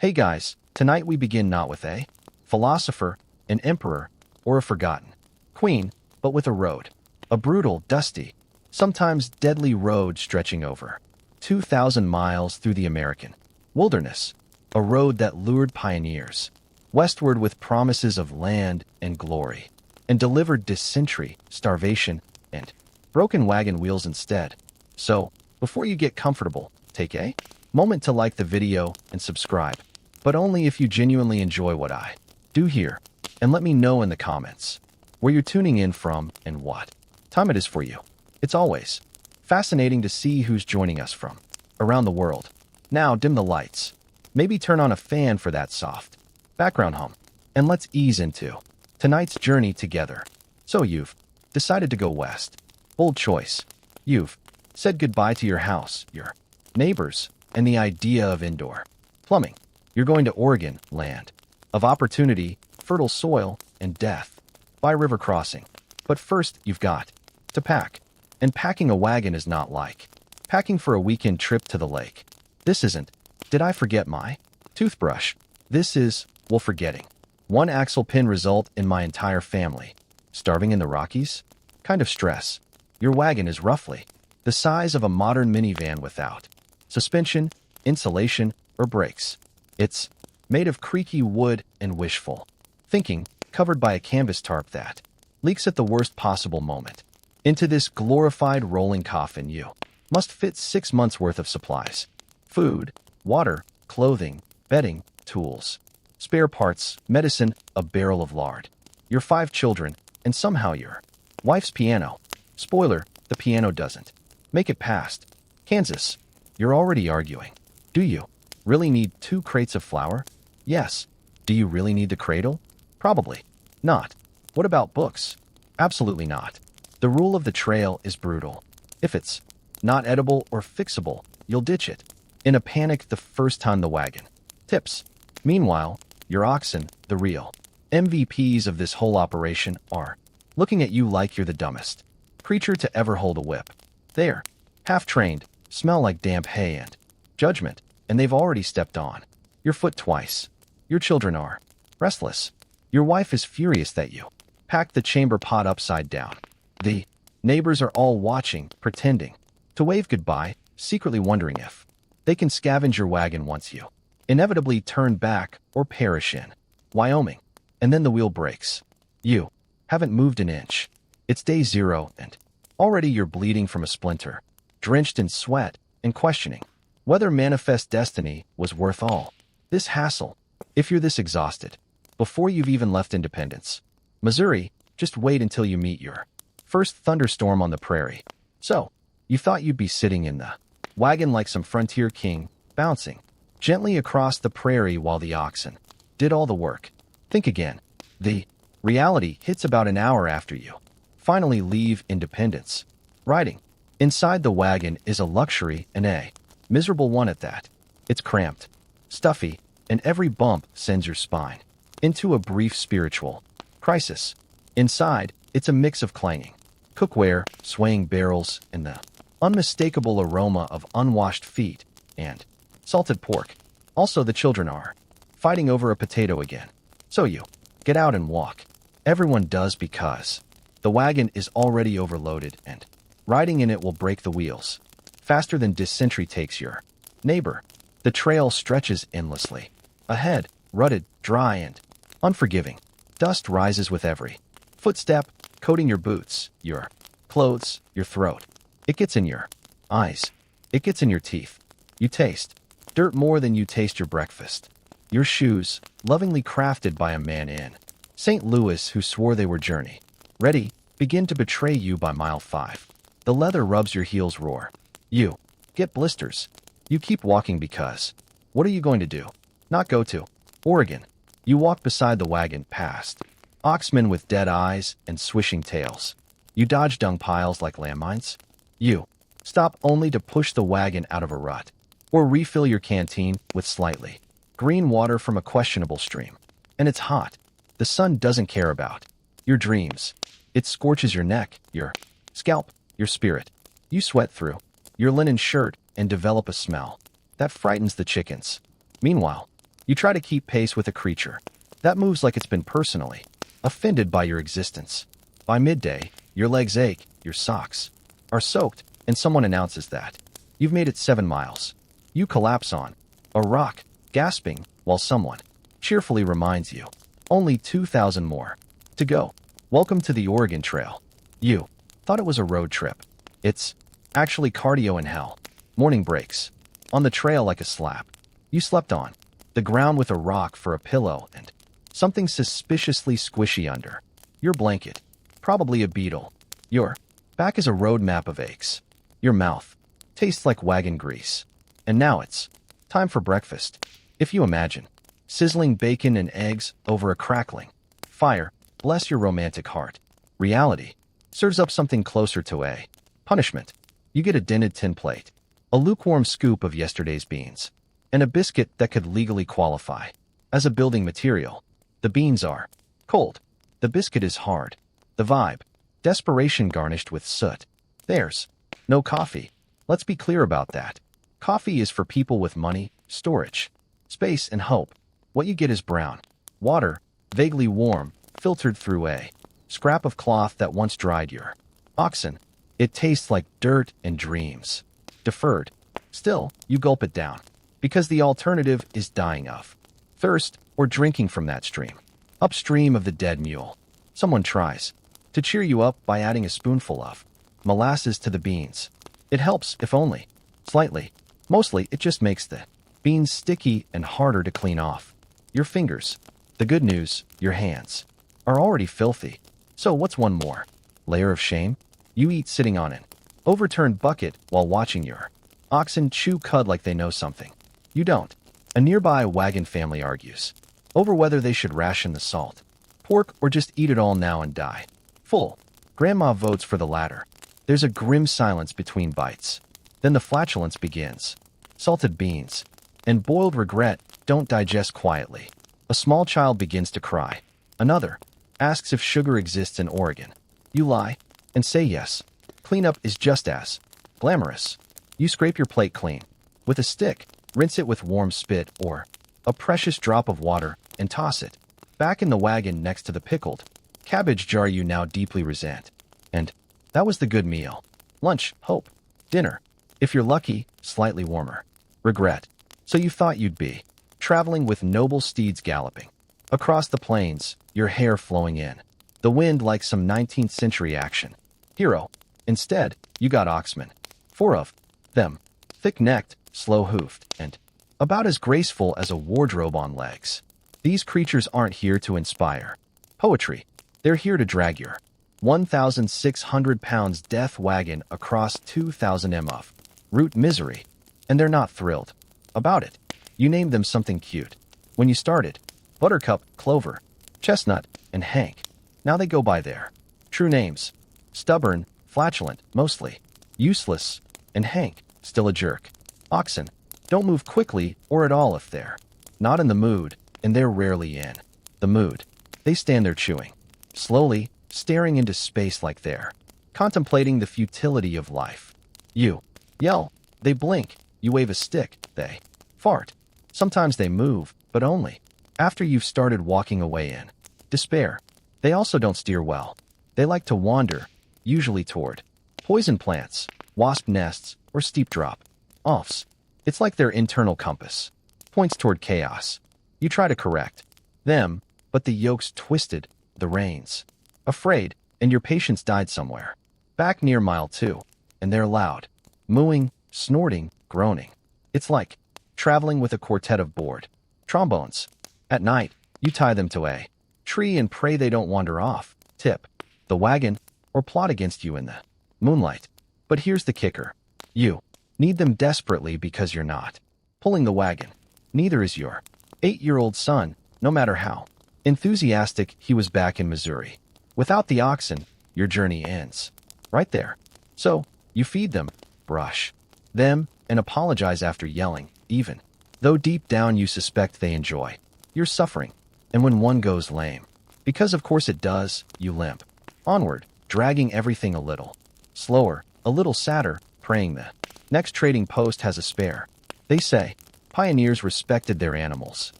Hey guys, tonight we begin not with a philosopher, an emperor, or a forgotten queen, but with a road. A brutal, dusty, sometimes deadly road stretching over 2,000 miles through the American wilderness. A road that lured pioneers westward with promises of land and glory, and delivered dysentery, starvation, and broken wagon wheels instead. So, before you get comfortable, take a moment to like the video and subscribe, but only if you genuinely enjoy what I do here, and let me know in the comments where you're tuning in from and what time it is for you. It's always fascinating to see who's joining us from around the world. Now dim the lights, maybe turn on a fan for that soft background hum, and let's ease into tonight's journey together. So you've decided to go west. Bold choice. You've said goodbye to your house, your neighbors, and the idea of indoor plumbing. You're going to Oregon, land of opportunity, fertile soil, and death by river crossing. But first, you've got to pack. And packing a wagon is not like packing for a weekend trip to the lake. This isn't, did I forget my toothbrush? This is, well, forgetting one axle pin result in my entire family starving in the Rockies? Kind of stress. Your wagon is roughly the size of a modern minivan without suspension, insulation, or brakes. It's made of creaky wood and wishful thinking, covered by a canvas tarp that leaks at the worst possible moment. Into this glorified rolling coffin you must fit 6 months' worth of supplies. Food, water, clothing, bedding, tools, spare parts, medicine, a barrel of lard, your 5 children, and somehow your wife's piano. Spoiler, the piano doesn't make it past Kansas. You're already arguing. Do you really need 2 crates of flour? Yes. Do you really need the cradle? Probably not. What about books? Absolutely not. The rule of the trail is brutal. If it's not edible or fixable, you'll ditch it in a panic the first time the wagon tips. Meanwhile, your oxen, the real MVPs of this whole operation, are looking at you like you're the dumbest creature to ever hold a whip. They're half-trained, smell like damp hay and judgment, and they've already stepped on your foot twice. Your children are restless. Your wife is furious that you packed the chamber pot upside down. The neighbors are all watching, pretending to wave goodbye, secretly wondering if they can scavenge your wagon once you inevitably turn back or perish in Wyoming. And then the wheel breaks. You haven't moved an inch. It's day 0, and already you're bleeding from a splinter, drenched in sweat, and questioning whether manifest destiny was worth all this hassle. If you're this exhausted before you've even left Independence, Missouri, just wait until you meet your first thunderstorm on the prairie. So, you thought you'd be sitting in the wagon like some frontier king, bouncing gently across the prairie while the oxen did all the work. Think again. The reality hits about an hour after you finally leave Independence. Riding inside the wagon is a luxury, and a miserable one at that. It's cramped, stuffy, and every bump sends your spine into a brief spiritual crisis. Inside, it's a mix of clanging cookware, swaying barrels, and the unmistakable aroma of unwashed feet and salted pork. Also, the children are fighting over a potato again. So you get out and walk. Everyone does, because the wagon is already overloaded, and riding in it will break the wheels faster than dysentery takes your neighbor. The trail stretches endlessly ahead, rutted, dry, and unforgiving. Dust rises with every footstep, coating your boots, your clothes, your throat. It gets in your eyes. It gets in your teeth. You taste dirt more than you taste your breakfast. Your shoes, lovingly crafted by a man in St. Louis who swore they were journey ready, begin to betray you by mile 5. The leather rubs your heels roar. You get blisters. You keep walking because what are you going to do? Not go to Oregon. You walk beside the wagon, past oxmen with dead eyes and swishing tails. You dodge dung piles like landmines. You stop only to push the wagon out of a rut, or refill your canteen with slightly green water from a questionable stream. And it's hot. The sun doesn't care about your dreams. It scorches your neck, your scalp, your spirit. You sweat through your linen shirt and develop a smell that frightens the chickens. Meanwhile, You try to keep pace with a creature that moves like it's been personally offended by your existence. By midday, your legs ache, your socks are soaked, and someone announces that you've made it 7 miles. You collapse on a rock, gasping, while someone cheerfully reminds you, only 2,000 more to go. Welcome to the Oregon Trail. You thought it was a road trip. It's actually cardio in hell. Morning breaks on the trail like a slap. You slept on the ground with a rock for a pillow and something suspiciously squishy under your blanket. Probably a beetle. Your back is a road map of aches. Your mouth tastes like wagon grease. And now it's time for breakfast. If you imagine sizzling bacon and eggs over a crackling fire, bless your romantic heart. Reality serves up something closer to a punishment. You get a dented tin plate, a lukewarm scoop of yesterday's beans, and a biscuit that could legally qualify as a building material. The beans are cold. The biscuit is hard. The vibe, desperation garnished with soot. There's no coffee. Let's be clear about that. Coffee is for people with money, storage, space, and hope. What you get is brown water, vaguely warm, filtered through a scrap of cloth that once dried your oxen. It tastes like dirt and dreams. Deferred. Still, you gulp it down, because the alternative is dying of thirst or drinking from that stream. Upstream of the dead mule, someone tries to cheer you up by adding a spoonful of molasses to the beans. It helps, if only slightly. Mostly, it just makes the beans sticky and harder to clean off your fingers. The good news, your hands are already filthy. So what's one more layer of shame? You eat sitting on an overturned bucket while watching your oxen chew cud like they know something you don't. A nearby wagon family argues over whether they should ration the salt, pork, or just eat it all now and die full. Grandma votes for the latter. There's a grim silence between bites. Then the flatulence begins. Salted beans and boiled regret don't digest quietly. A small child begins to cry. Another asks if sugar exists in Oregon. You lie and say yes. Cleanup is just as glamorous. You scrape your plate clean with a stick, rinse it with warm spit or a precious drop of water, and toss it back in the wagon next to the pickled cabbage jar you now deeply resent. And that was the good meal. Lunch, hope. Dinner, if you're lucky, slightly warmer. Regret. So you thought you'd be traveling with noble steeds galloping across the plains, your hair flowing in the wind like some 19th century action hero. Instead, you got oxmen. 4 of them. Thick-necked, slow-hoofed, and about as graceful as a wardrobe on legs. These creatures aren't here to inspire poetry. They're here to drag your 1,600 pounds death wagon across 2,000 m of root misery. And they're not thrilled about it. You named them something cute when you started. Buttercup, Clover, Chestnut, and Hank. Now they go by their true names. Stubborn, flatulent, mostly useless, and Hank, still a jerk. Oxen don't move quickly or at all if they're not in the mood, and they're rarely in the mood. They stand there chewing, slowly, staring into space like they're contemplating the futility of life. You yell, they blink, you wave a stick, they fart. Sometimes they move, but only after you've started walking away in despair. They also don't steer well. They like to wander, usually toward poison plants, wasp nests, or steep drop-offs. It's like their internal compass points toward chaos. You try to correct them, but the yoke's twisted, the reins afraid, and your patience died somewhere back near mile 2, and they're loud, mooing, snorting, groaning. It's like traveling with a quartet of bored trombones. At night, you tie them to a tree and pray they don't wander off, tip the wagon, or plot against you in the moonlight. But here's the kicker. You need them desperately because you're not pulling the wagon. Neither is your 8-year-old son, no matter how enthusiastic he was back in Missouri. Without the oxen, your journey ends right there. So, you feed them, brush them, and apologize after yelling, even though deep down you suspect they enjoy your suffering. And when one goes lame, because of course it does, you limp onward, dragging everything a little slower, a little sadder, praying the next trading post has a spare. They say pioneers respected their animals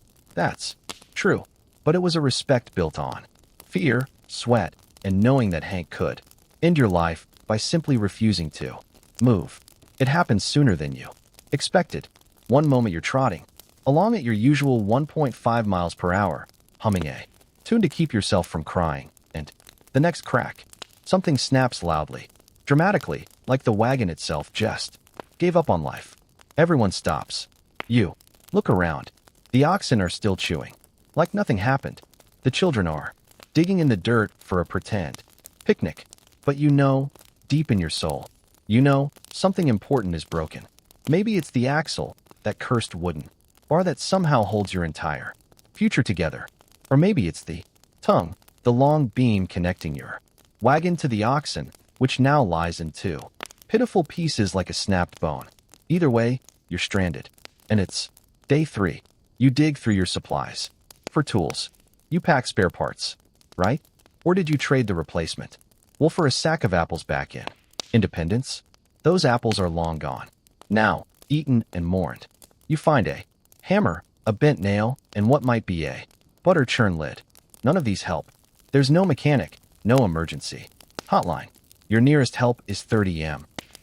That's true, but it was a respect built on fear, sweat, and knowing that Hank could end your life by simply refusing to move. It happened sooner than you expected. One moment you're trotting along at your usual 1.5 miles per hour, humming a tune to keep yourself from crying, and the next crack, something snaps loudly, dramatically, like the wagon itself just gave up on life. Everyone stops. You look around. The oxen are still chewing, like nothing happened. The children are digging in the dirt for a pretend picnic. But you know, deep in your soul, you know something important is broken. Maybe it's the axle, that cursed wooden bar that somehow holds your entire future together. Or maybe it's the tongue, the long beam connecting your wagon to the oxen, which now lies in two pitiful pieces like a snapped bone. Either way, you're stranded. And it's day 3. You dig through your supplies for tools. You pack spare parts, right? Or did you trade the replacement? Well, for a sack of apples back in Independence, those apples are long gone. Now, eaten and mourned. You find a hammer, a bent nail, and what might be a butter churn lid. None of these help. There's no mechanic, no emergency hotline. Your nearest help is 30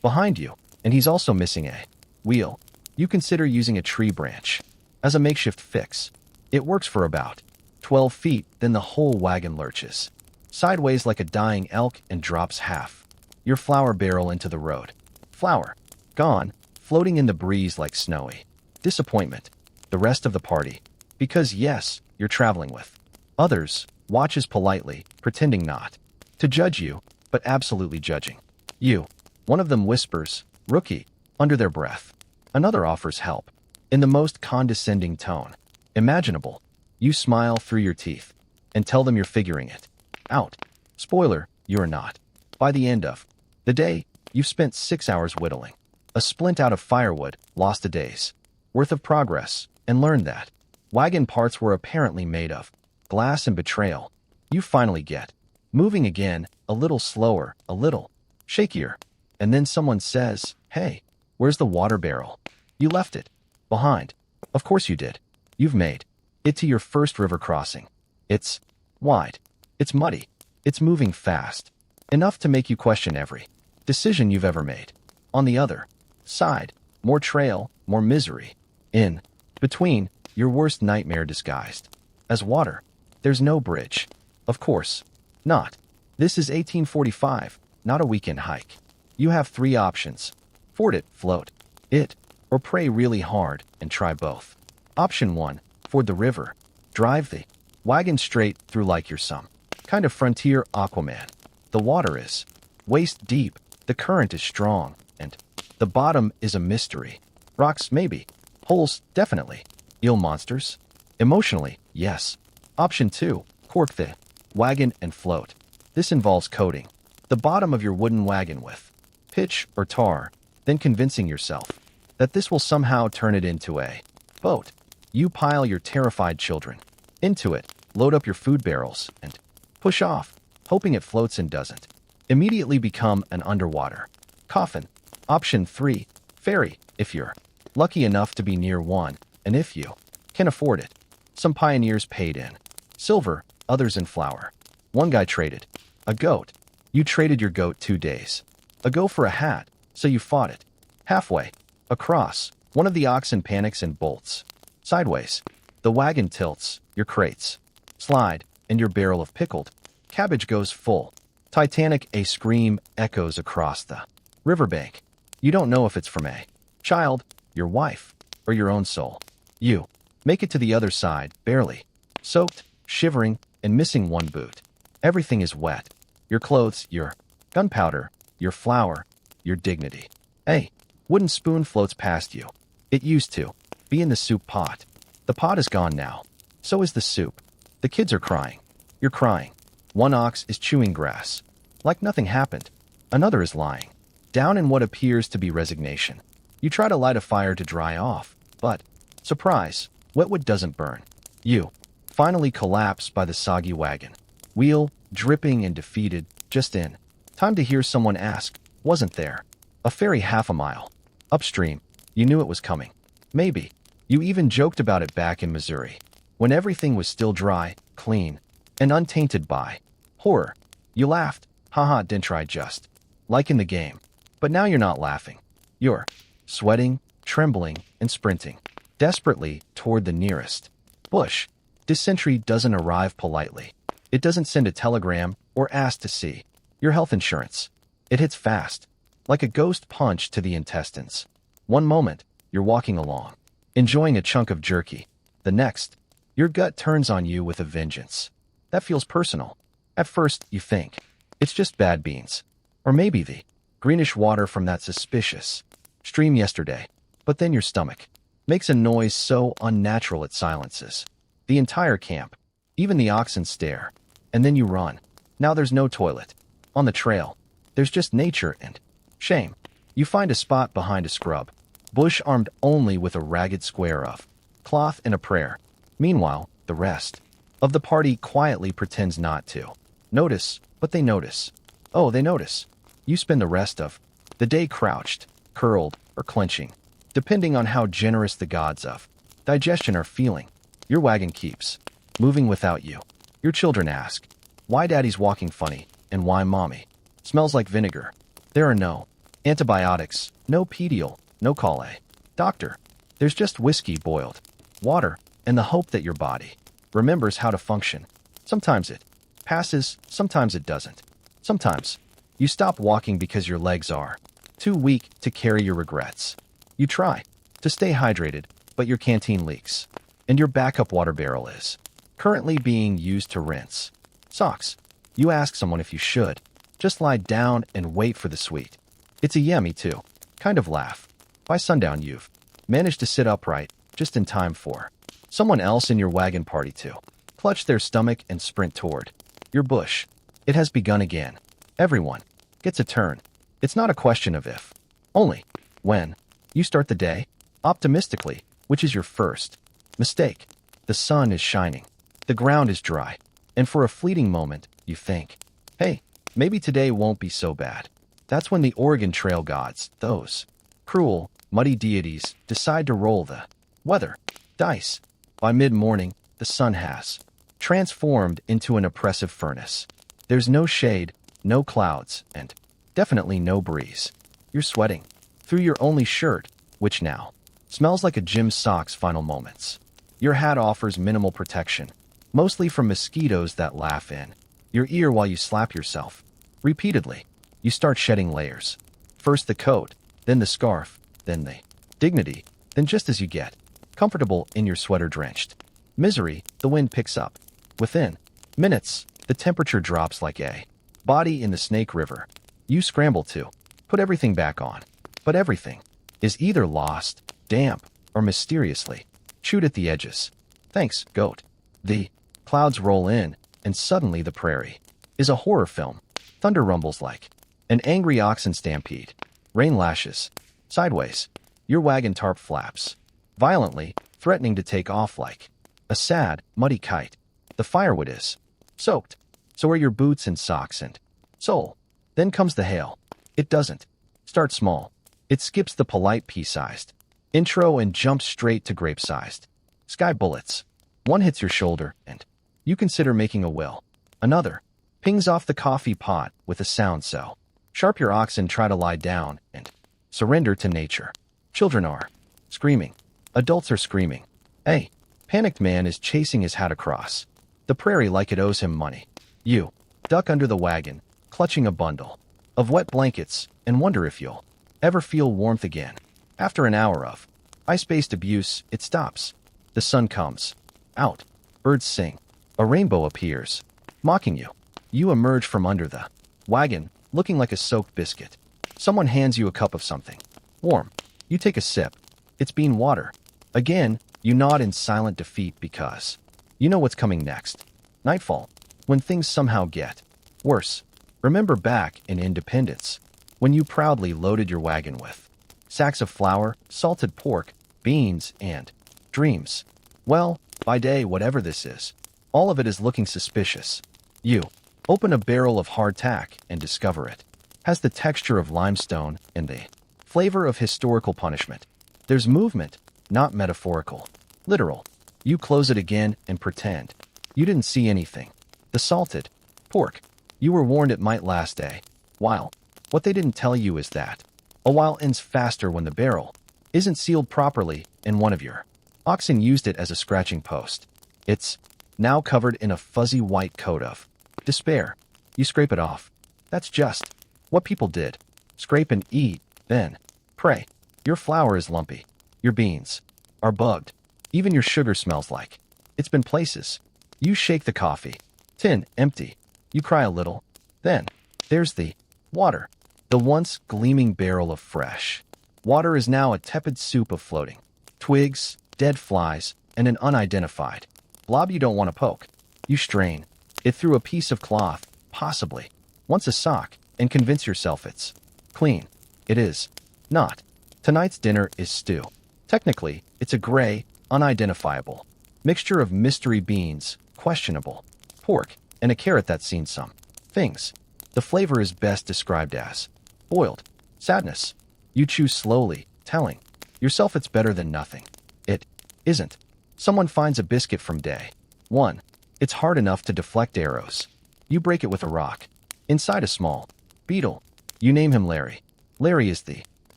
behind you, and he's also missing a wheel. You consider using a tree branch as a makeshift fix. It works for about 12 feet, then the whole wagon lurches sideways like a dying elk and drops half your flour barrel into the road. Flour gone, floating in the breeze like snowy disappointment. The rest of the party, because yes, you're traveling with others, watches politely, pretending not to judge you, but absolutely judging you. One of them whispers, "Rookie," under their breath. Another offers help, in the most condescending tone imaginable. You smile through your teeth and tell them you're figuring it out. Spoiler, you're not. By the end of the day, you've spent 6 hours whittling a splint out of firewood, lost a day's worth of progress, and learned that wagon parts were apparently made of glass and betrayal. You finally get moving again, a little slower, a little shakier, and then someone says, "Hey, where's the water barrel? You left it behind." Of course you did. You've made it to your first river crossing. It's wide. It's muddy. It's moving fast. Enough to make you question every decision you've ever made. On the other side, more trail, more misery. In between, your worst nightmare disguised as water. There's no bridge. Of course not. This is 1845, not a weekend hike. You have 3 options. Ford it, float it, or pray really hard and try both. Option 1, ford the river. Drive the wagon straight through like you're some kind of frontier Aquaman. The water is waist deep, the current is strong, and the bottom is a mystery. Rocks, maybe. Holes, definitely. Eel monsters? Emotionally, yes. Option 2, cork the wagon and float. This involves coating the bottom of your wooden wagon with pitch or tar, then convincing yourself that this will somehow turn it into a boat. You pile your terrified children into it, load up your food barrels, and push off, hoping it floats and doesn't immediately become an underwater coffin. Option 3, ferry, if you're lucky enough to be near one, and if you can afford it. Some pioneers paid in silver, others in flour. One guy traded a goat. You traded your goat 2 days ago for a hat, so you fought it. Halfway across, one of the oxen panics and bolts sideways. The wagon tilts, your crates slide, and your barrel of pickled cabbage goes full. Titanic, a scream echoes across the riverbank. You don't know if it's from a child, your wife, or your own soul. You make it to the other side, barely, soaked, shivering, and missing one boot. Everything is wet. Your clothes, your gunpowder, your flour, your dignity. A wooden spoon floats past you. It used to be in the soup pot. The pot is gone now. So is the soup. The kids are crying. You're crying. One ox is chewing grass, like nothing happened. Another is lying down in what appears to be resignation. You try to light a fire to dry off, but, surprise, wet wood doesn't burn. You finally collapse by the soggy wagon wheel, dripping and defeated, just in time to hear someone ask, "Wasn't there a ferry half a mile upstream?" You knew it was coming. Maybe you even joked about it back in Missouri, when everything was still dry, clean, and untainted by horror. You laughed. Haha, didn't try just. Like in the game. But now you're not laughing. You're sweating, trembling, and sprinting desperately toward the nearest bush. Dysentery doesn't arrive politely. It doesn't send a telegram or ask to see your health insurance. It hits fast, like a ghost punch to the intestines. One moment, you're walking along, enjoying a chunk of jerky. The next, your gut turns on you with a vengeance. That feels personal. At first, you think, it's just bad beans. Or maybe the greenish water from that suspicious stream yesterday. But then your stomach makes a noise so unnatural it silences the entire camp. Even the oxen stare. And then you run. Now there's no toilet on the trail. There's just nature and shame. You find a spot behind a scrub bush armed only with a ragged square of cloth and a prayer. Meanwhile, the rest of the party quietly pretends not to notice, but they notice. Oh, they notice. You spend the rest of the day crouched, curled, or clenching, depending on how generous the gods of digestion are feeling. Your wagon keeps moving without you. Your children ask, why daddy's walking funny, and why mommy smells like vinegar. There are no antibiotics, no pedial, no call a doctor. There's just whiskey boiled, water, and the hope that your body remembers how to function. Sometimes it passes, sometimes it doesn't. Sometimes you stop walking because your legs are too weak to carry your regrets. You try to stay hydrated, but your canteen leaks, and your backup water barrel is currently being used to rinse socks. You ask someone if you should just lie down and wait for the sweet. It's a yeah, me too kind of laugh. By sundown, you've managed to sit upright just in time for someone else in your wagon party to clutch their stomach and sprint toward your bush. It has begun again. Everyone gets a turn. It's not a question of if, only when. You start the day optimistically, which is your first mistake. The sun is shining. The ground is dry. And for a fleeting moment, you think, hey, maybe today won't be so bad. That's when the Oregon Trail gods, those cruel, muddy deities, decide to roll the weather dice. By mid-morning, the sun has transformed into an oppressive furnace. There's no shade, no clouds, and definitely no breeze. You're sweating through your only shirt, which now smells like a gym sock's final moments. Your hat offers minimal protection, mostly from mosquitoes that laugh in your ear while you slap yourself. Repeatedly, you start shedding layers. First the coat, then the scarf, then the dignity, then just as you get comfortable in your sweater-drenched misery, the wind picks up. Within minutes, the temperature drops like a body in the Snake River. You scramble to put everything back on, but everything is either lost, damp, or mysteriously chewed at the edges. Thanks, goat. The clouds roll in, and suddenly the prairie is a horror film. Thunder rumbles like an angry oxen stampede. Rain lashes sideways. Your wagon tarp flaps violently, threatening to take off like a sad, muddy kite. The firewood is soaked. So are your boots and socks and sole. Then comes the hail. It doesn't start small. It skips the polite pea-sized intro and jumps straight to grape-sized sky bullets. One hits your shoulder, and you consider making a will. Another pings off the coffee pot with a sound so sharp your oxen try to lie down and surrender to nature. Children are screaming. Adults are screaming. A panicked man is chasing his hat across the prairie like it owes him money. You duck under the wagon, clutching a bundle of wet blankets, and wonder if you'll ever feel warmth again. After an hour of ice-based abuse, it stops. The sun comes out. Birds sing. A rainbow appears, mocking you. You emerge from under the wagon, looking like a soaked biscuit. Someone hands you a cup of something warm. You take a sip. It's bean water. Again, you nod in silent defeat because you know what's coming next. Nightfall, when things somehow get worse. Remember back in Independence, when you proudly loaded your wagon with sacks of flour, salted pork, beans, and dreams. Well, by day, whatever this is, all of it is looking suspicious. You open a barrel of hardtack and discover it has the texture of limestone and the flavor of historical punishment. There's movement, not metaphorical, literal. You close it again and pretend you didn't see anything. The salted pork. You were warned it might last a while. What they didn't tell you is that a while ends faster when the barrel isn't sealed properly and one of your oxen used it as a scratching post. It's now covered in a fuzzy white coat of despair. You scrape it off. That's just what people did. Scrape and eat, then pray. Your flour is lumpy. Your beans are bugged. Even your sugar smells like it's been places. You shake the coffee tin empty. You cry a little. Then there's the water. The once gleaming barrel of fresh water is now a tepid soup of floating twigs, dead flies, and an unidentified blob you don't want to poke. You strain it through a piece of cloth, possibly once a sock, and convince yourself it's clean. It is not. Tonight's dinner is stew. Technically, it's a gray, unidentifiable mixture of mystery beans, questionable pork, and a carrot that's seen some things. The flavor is best described as boiled sadness. You chew slowly, telling yourself it's better than nothing. It isn't. Someone finds a biscuit from day one. It's hard enough to deflect arrows. You break it with a rock. Inside a small beetle. You name him Larry. Larry is the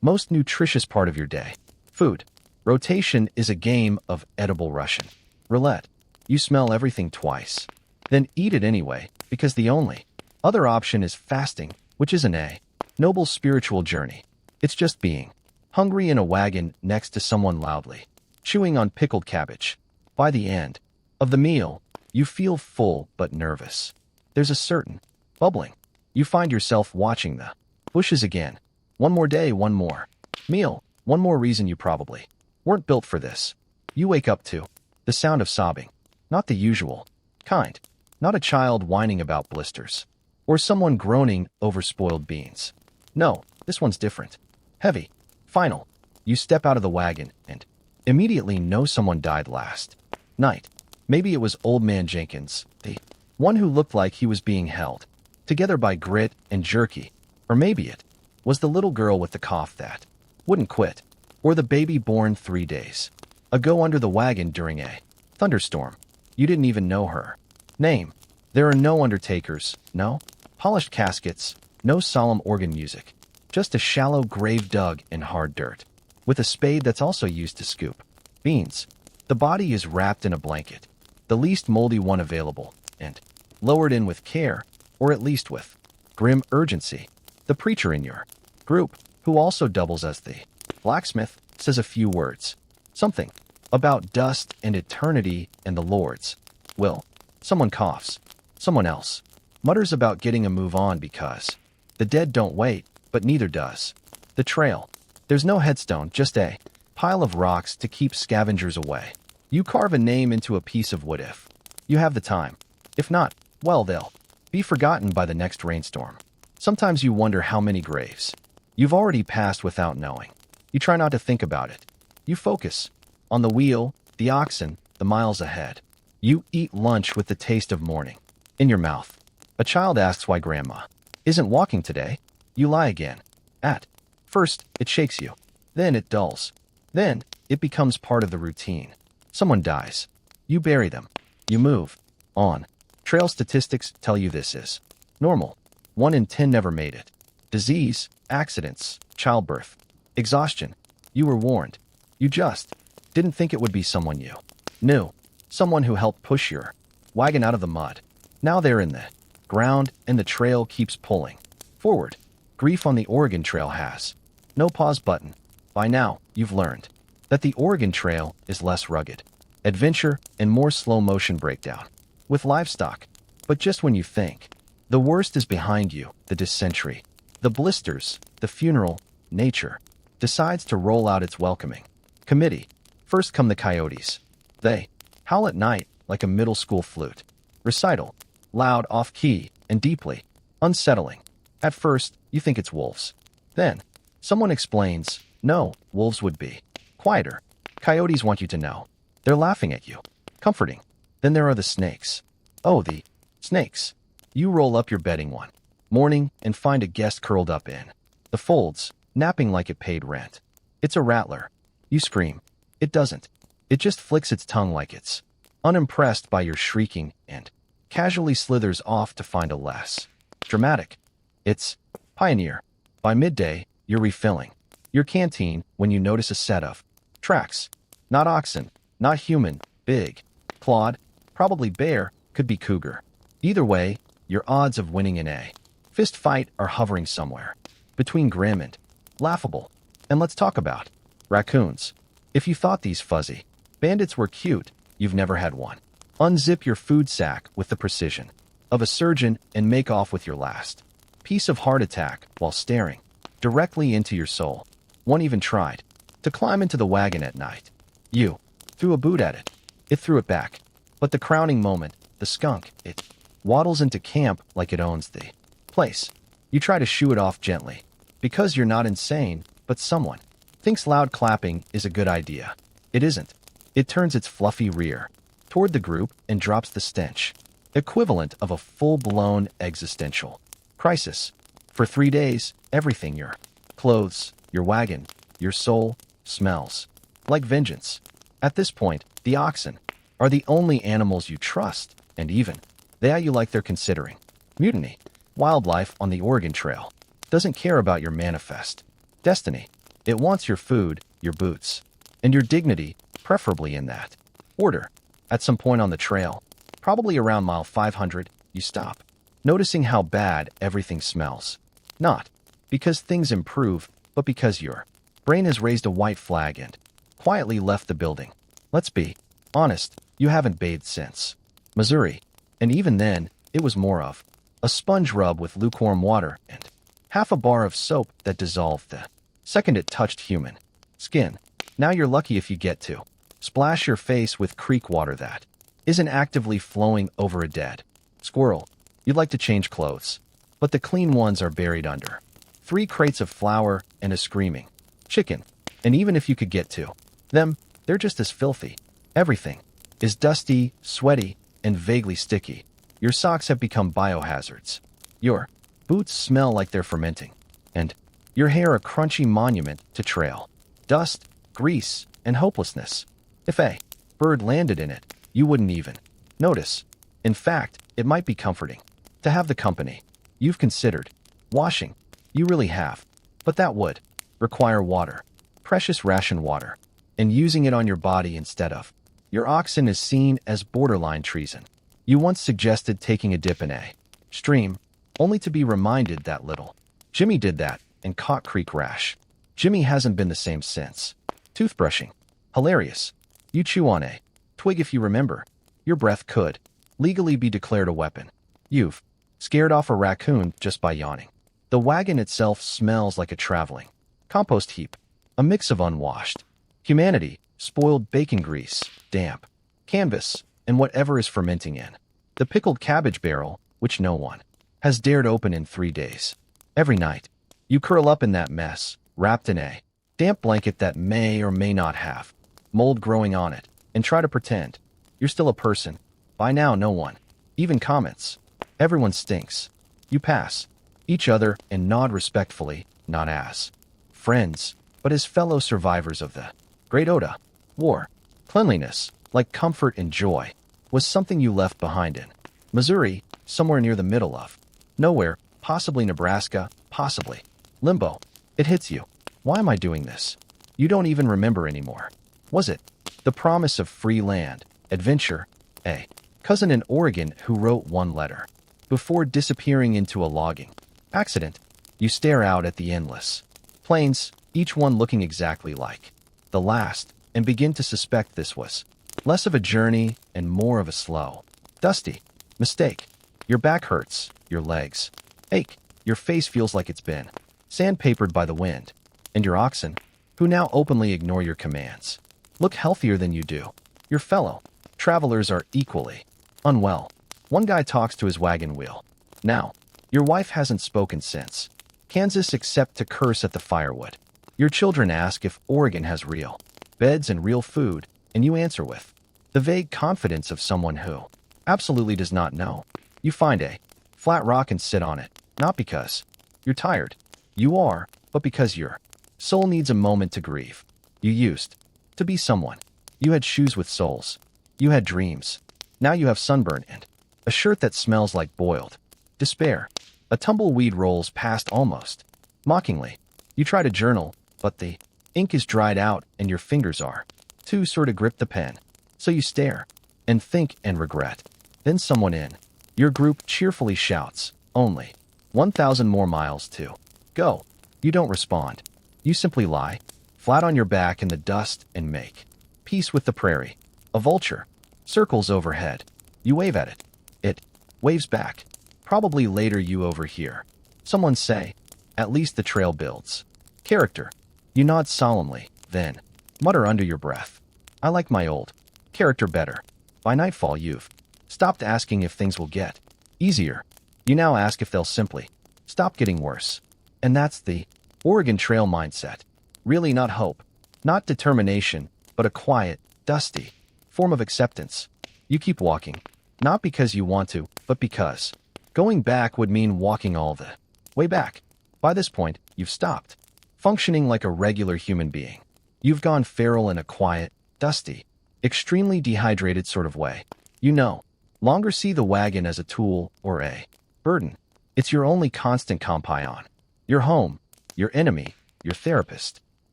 most nutritious part of your day. Food. Rotation is a game of edible Russian roulette. You smell everything twice, then eat it anyway, because the only other option is fasting, which isn't a noble spiritual journey. It's just being hungry in a wagon next to someone loudly chewing on pickled cabbage. By the end of the meal, you feel full but nervous. There's a certain bubbling. You find yourself watching the bushes again. One more day, one more meal, one more reason you probably weren't built for this. You wake up to the sound of sobbing. Not the usual kind. Not a child whining about blisters. Or someone groaning over spoiled beans. No, this one's different. Heavy. Final. You step out of the wagon and immediately know someone died last night. Maybe it was Old Man Jenkins, the one who looked like he was being held together by grit and jerky. Or maybe it was the little girl with the cough that wouldn't quit. Or the baby born 3 days ago under the wagon during a thunderstorm. You didn't even know her name. There are no undertakers, no polished caskets, no solemn organ music. Just a shallow grave dug in hard dirt, with a spade that's also used to scoop beans. The body is wrapped in a blanket, the least moldy one available, and lowered in with care, or at least with grim urgency. The preacher in your group, who also doubles as the blacksmith, says a few words. Something about dust and eternity and the Lord's will. Someone coughs. Someone else mutters about getting a move on because the dead don't wait, but neither does the trail. There's no headstone, just a pile of rocks to keep scavengers away. You carve a name into a piece of wood if you have the time. If not, well, they'll be forgotten by the next rainstorm. Sometimes you wonder how many graves you've already passed without knowing. You try not to think about it. You focus on the wheel, the oxen, the miles ahead. You eat lunch with the taste of morning in your mouth. A child asks why grandma isn't walking today. You lie again. At first, it shakes you. Then it dulls. Then, it becomes part of the routine. Someone dies. You bury them. You move on. Trail statistics tell you this is normal. 1 in 10 never made it. Disease, accidents, childbirth, exhaustion. You were warned. You just didn't think it would be someone you knew. Someone who helped push your wagon out of the mud. Now they're in the ground and the trail keeps pulling forward. Grief on the Oregon Trail has no pause button. By now, you've learned that the Oregon Trail is less rugged, adventure, and more slow-motion breakdown with livestock. But just when you think the worst is behind you, the dysentery, the blisters, the funeral, nature decides to roll out its welcoming committee. First come the coyotes. They howl at night like a middle school flute. Recital, loud, off-key, and deeply unsettling. At first, you think it's wolves. Then, someone explains, no, wolves would be quieter. Coyotes want you to know. They're laughing at you. Comforting. Then there are the snakes. Oh, the snakes. You roll up your bedding one morning and find a guest curled up in the folds, napping like it paid rent. It's a rattler. You scream. It doesn't. It just flicks its tongue like it's unimpressed by your shrieking and casually slithers off to find a less dramatic. It's Pioneer. By midday, you're refilling your canteen when you notice a set of tracks. Not oxen, not human, big, clawed, probably bear, could be cougar. Either way, your odds of winning in a fist fight are hovering somewhere between grim and laughable. And let's talk about raccoons. If you thought these fuzzy bandits were cute, you've never had one. Unzip your food sack with the precision of a surgeon and make off with your last piece of heart attack while staring directly into your soul. One even tried to climb into the wagon at night. You threw a boot at it. It threw it back. But the crowning moment, the skunk, it waddles into camp like it owns the place. You try to shoo it off gently, because you're not insane, but someone thinks loud clapping is a good idea. It isn't. It turns its fluffy rear toward the group and drops the stench, equivalent of a full-blown existential crisis. For 3 days, everything, your clothes, your wagon, your soul, smells like vengeance. At this point, the oxen are the only animals you trust, and even that you like they're considering mutiny. Wildlife on the Oregon Trail doesn't care about your manifest destiny. It wants your food, your boots, and your dignity, preferably in that order. At some point on the trail, probably around mile 500, you stop, noticing how bad everything smells. Not because things improve, but because your brain has raised a white flag and quietly left the building. Let's be honest, you haven't bathed since Missouri, and even then, it was more of a sponge rub with lukewarm water and half a bar of soap that dissolved the second it touched human skin. Now you're lucky if you get to splash your face with creek water that isn't actively flowing over a dead squirrel. You'd like to change clothes, but the clean ones are buried under 3 crates of flour and a screaming chicken. And even if you could get to them, they're just as filthy. Everything is dusty, sweaty, and vaguely sticky. Your socks have become biohazards. Your boots smell like they're fermenting. And your hair a crunchy monument to trail dust, grease, and hopelessness. If a bird landed in it, you wouldn't even notice. In fact, it might be comforting to have the company you've considered washing. You really have. But that would require water, precious ration water, and using it on your body instead of your oxen is seen as borderline treason. You once suggested taking a dip in a stream, only to be reminded that little Jimmy did that and caught creek rash. Jimmy hasn't been the same since. Toothbrushing. Hilarious. You chew on a twig if you remember. Your breath could legally be declared a weapon. You've scared off a raccoon just by yawning. The wagon itself smells like a traveling compost heap, a mix of unwashed humanity, spoiled bacon grease, damp canvas, and whatever is fermenting in the pickled cabbage barrel, which no one has dared open in 3 days. Every night, you curl up in that mess, wrapped in a damp blanket that may or may not have mold growing on it, and try to pretend you're still a person. By now, no one even comments. Everyone stinks. You pass each other and nod respectfully, not as friends, but as fellow survivors of the Great Oda War. Cleanliness, like comfort and joy, was something you left behind in Missouri, somewhere near the middle of nowhere, possibly Nebraska, possibly limbo. It hits you. Why am I doing this? You don't even remember anymore. Was it the promise of free land, adventure, a cousin in Oregon who wrote one letter before disappearing into a logging accident? You stare out at the endless plains, each one looking exactly like the last, and begin to suspect this was less of a journey and more of a slow, dusty mistake. Your back hurts, your legs ache, your face feels like it's been sandpapered by the wind, and your oxen, who now openly ignore your commands, look healthier than you do. Your fellow travelers are equally unwell. One guy talks to his wagon wheel. Now, your wife hasn't spoken since Kansas except to curse at the firewood. Your children ask if Oregon has real beds and real food, and you answer with the vague confidence of someone who absolutely does not know. You find a flat rock and sit on it, not because you're tired. You are, but because your soul needs a moment to grieve. You used to be someone. You had shoes with soles. You had dreams. Now you have sunburn and a shirt that smells like boiled despair. A tumbleweed rolls past almost mockingly. You try to journal, but the ink is dried out and your fingers are too sore to grip the pen. So you stare and think and regret. Then someone in your group cheerfully shouts, "Only 1,000 more miles to go." You don't respond. You simply lie, flat on your back in the dust and make peace with the prairie. A vulture circles overhead. You wave at it. It waves back. Probably later you overhear someone say, "At least the trail builds character." You nod solemnly, then mutter under your breath, "I like my old character better." By nightfall you've stopped asking if things will get easier. You now ask if they'll simply stop getting worse. And that's the Oregon Trail mindset. Really not hope, not determination, but a quiet, dusty form of acceptance. You keep walking, not because you want to, but because going back would mean walking all the way back. By this point, you've stopped functioning like a regular human being. You've gone feral in a quiet, dusty, extremely dehydrated sort of way. You no longer see the wagon as a tool or a burden. It's your only constant companion. Your home, your enemy, your therapist.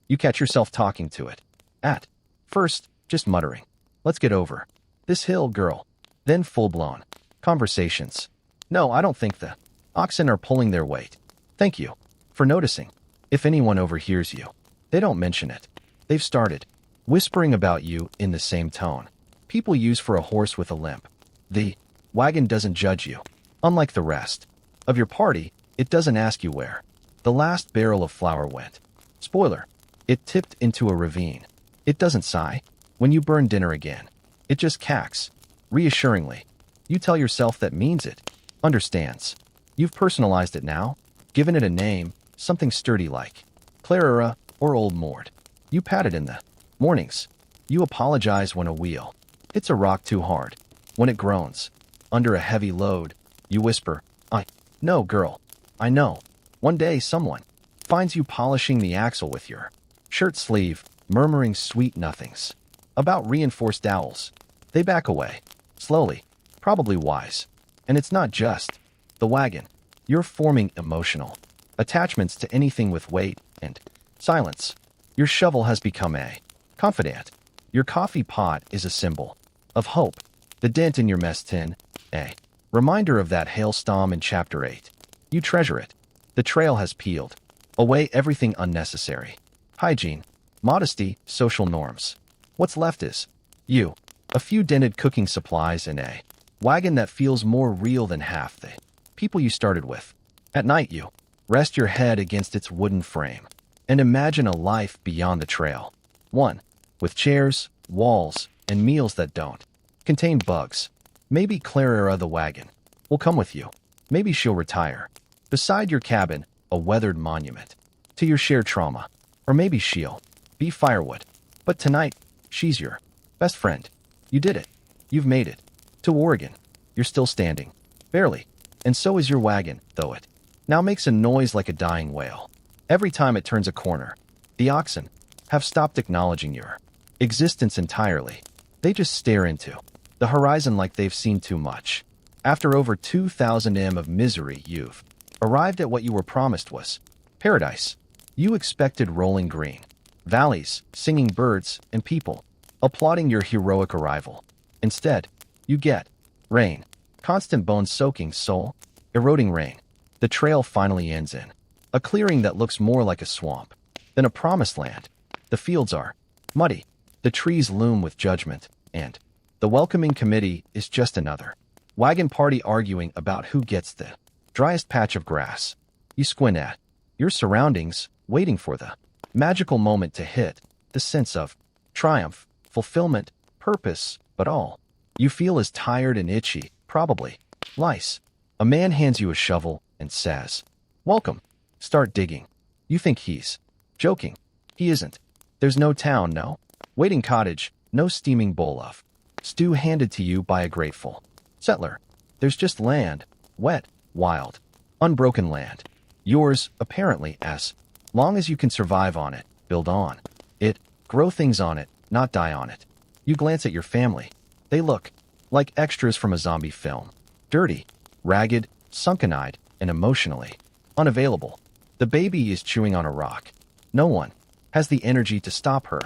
You catch yourself talking to it. At first, just muttering, "Let's get over this hill, girl." Then full-blown conversations. "No, I don't think the oxen are pulling their weight. Thank you for noticing." If anyone overhears you, they don't mention it. They've started whispering about you in the same tone people use for a horse with a limp. The wagon doesn't judge you. Unlike the rest of your party, it doesn't ask you where the last barrel of flour went. Spoiler, it tipped into a ravine. It doesn't sigh when you burn dinner again. It just cacks reassuringly. You tell yourself that means it understands. You've personalized it now, given it a name, something sturdy like Clara or Old Mort. You pat it in the mornings. You apologize when a wheel hits a rock too hard. When it groans under a heavy load, you whisper, "I know, girl. I know." One day someone finds you polishing the axle with your shirt sleeve, murmuring sweet nothings about reinforced dowels. They back away, slowly, probably wise. And it's not just the wagon. You're forming emotional attachments to anything with weight and silence. Your shovel has become a confidant. Your coffee pot is a symbol of hope. The dent in your mess tin, a reminder of that hailstorm in Chapter 8. You treasure it. The trail has peeled away everything unnecessary. Hygiene, modesty, social norms. What's left is you. A few dented cooking supplies and a wagon that feels more real than half the people you started with. At night you rest your head against its wooden frame and imagine a life beyond the trail. One with chairs, walls, and meals that don't contain bugs. Maybe Clara the wagon will come with you. Maybe she'll retire beside your cabin, a weathered monument to your shared trauma. Or maybe she'll be firewood. But tonight, she's your best friend. You did it. You've made it. To Oregon. You're still standing. Barely. And so is your wagon, though it now makes a noise like a dying whale. Every time it turns a corner, the oxen have stopped acknowledging your existence entirely. They just stare into the horizon like they've seen too much. After over 2,000 m of misery, you've arrived at what you were promised was paradise. You expected rolling green valleys, singing birds, and people applauding your heroic arrival. Instead, you get rain, constant bone-soaking, soul-eroding rain. The trail finally ends in a clearing that looks more like a swamp than a promised land. The fields are muddy, the trees loom with judgment, and the welcoming committee is just another wagon party arguing about who gets the driest patch of grass. You squint at your surroundings, waiting for the magical moment to hit, the sense of triumph, fulfillment, purpose, but all you feel is tired and itchy, probably lice. A man hands you a shovel and says, "Welcome. Start digging." You think he's joking. He isn't. There's no town, no waiting cottage, no steaming bowl of stew handed to you by a grateful settler. There's just land, wet, wild, unbroken land. Yours, apparently, as long as you can survive on it, build on it, grow things on it, not die on it. You glance at your family. They look like extras from a zombie film. Dirty, ragged, sunken-eyed, and emotionally unavailable. The baby is chewing on a rock. No one has the energy to stop her.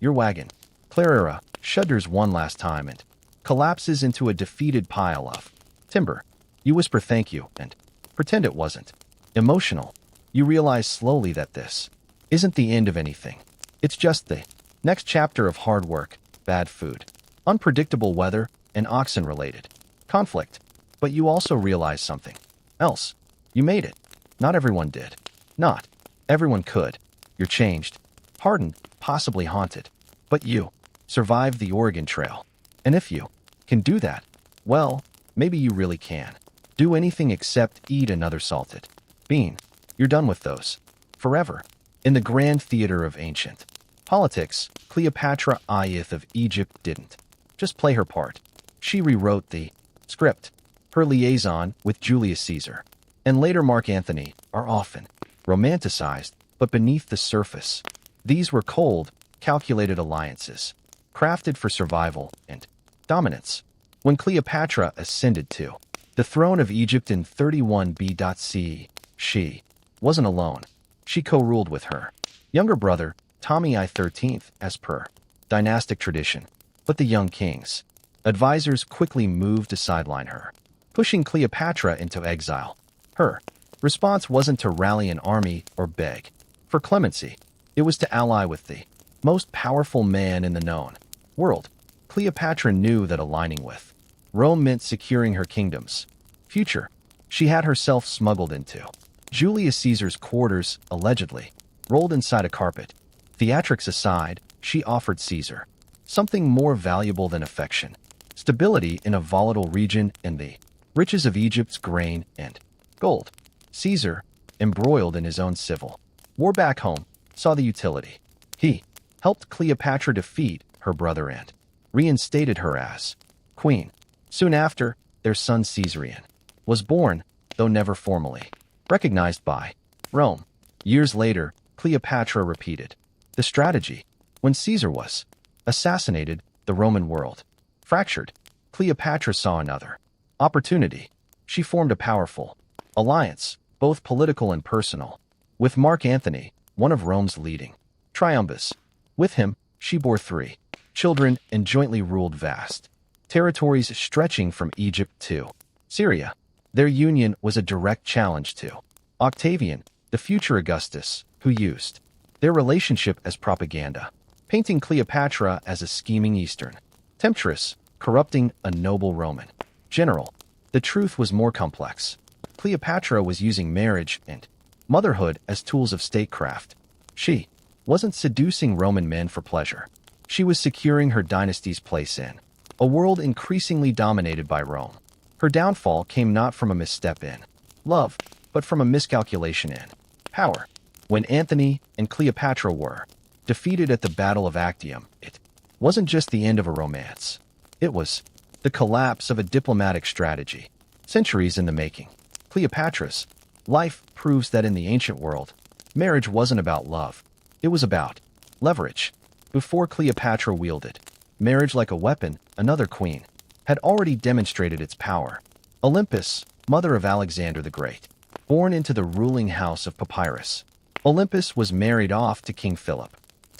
Your wagon. Clara shudders one last time and collapses into a defeated pile of timber. You whisper thank you and pretend it wasn't emotional. You realize slowly that this isn't the end of anything. It's just the next chapter of hard work, bad food, unpredictable weather, and oxen-related conflict. But you also realize something else. You made it. Not everyone did. Not everyone could. You're changed, hardened, possibly haunted. But you survived the Oregon Trail. And if you can do that, well, maybe you really can. Do anything except eat another salted bean. You're done with those. Forever. In the grand theater of ancient politics, Cleopatra Ieth of Egypt didn't just play her part. She rewrote the script. Her liaison with Julius Caesar and later Mark Antony are often romanticized, but beneath the surface, these were cold, calculated alliances, crafted for survival and dominance. When Cleopatra ascended to the throne of Egypt in 31 BC, she wasn't alone. She co-ruled with her younger brother, Ptolemy XIII, as per dynastic tradition. But the young king's advisors quickly moved to sideline her, pushing Cleopatra into exile. Her response wasn't to rally an army or beg for clemency. It was to ally with the most powerful man in the known world. Cleopatra knew that aligning with Rome meant securing her kingdom's future. She had herself smuggled into Julius Caesar's quarters, allegedly rolled inside a carpet. Theatrics aside, she offered Caesar something more valuable than affection: stability in a volatile region and the riches of Egypt's grain and gold. Caesar, embroiled in his own civil war back home, saw the utility. He helped Cleopatra defeat her brother and reinstated her as queen. Soon after, their son Caesarion was born, though never formally recognized by Rome. Years later, Cleopatra repeated the strategy. When Caesar was assassinated, the Roman world fractured. Cleopatra saw another opportunity. She formed a powerful alliance, both political and personal, with Mark Antony, one of Rome's leading triumvirs. With him, she bore 3 children and jointly ruled vast territories stretching from Egypt to Syria. Their union was a direct challenge to Octavian, the future Augustus, who used their relationship as propaganda, painting Cleopatra as a scheming Eastern temptress, corrupting a noble Roman general. The truth was more complex. Cleopatra was using marriage and motherhood as tools of statecraft. She wasn't seducing Roman men for pleasure. She was securing her dynasty's place in a world increasingly dominated by Rome. Her downfall came not from a misstep in love, but from a miscalculation in power. When Antony and Cleopatra were defeated at the Battle of Actium, it wasn't just the end of a romance. It was the collapse of a diplomatic strategy, centuries in the making. Cleopatra's life proves that in the ancient world, marriage wasn't about love. It was about leverage. Before Cleopatra wielded marriage like a weapon, another queen had already demonstrated its power. Olympus, mother of Alexander the Great, born into the ruling house of Papyrus. Olympus was married off to King Philip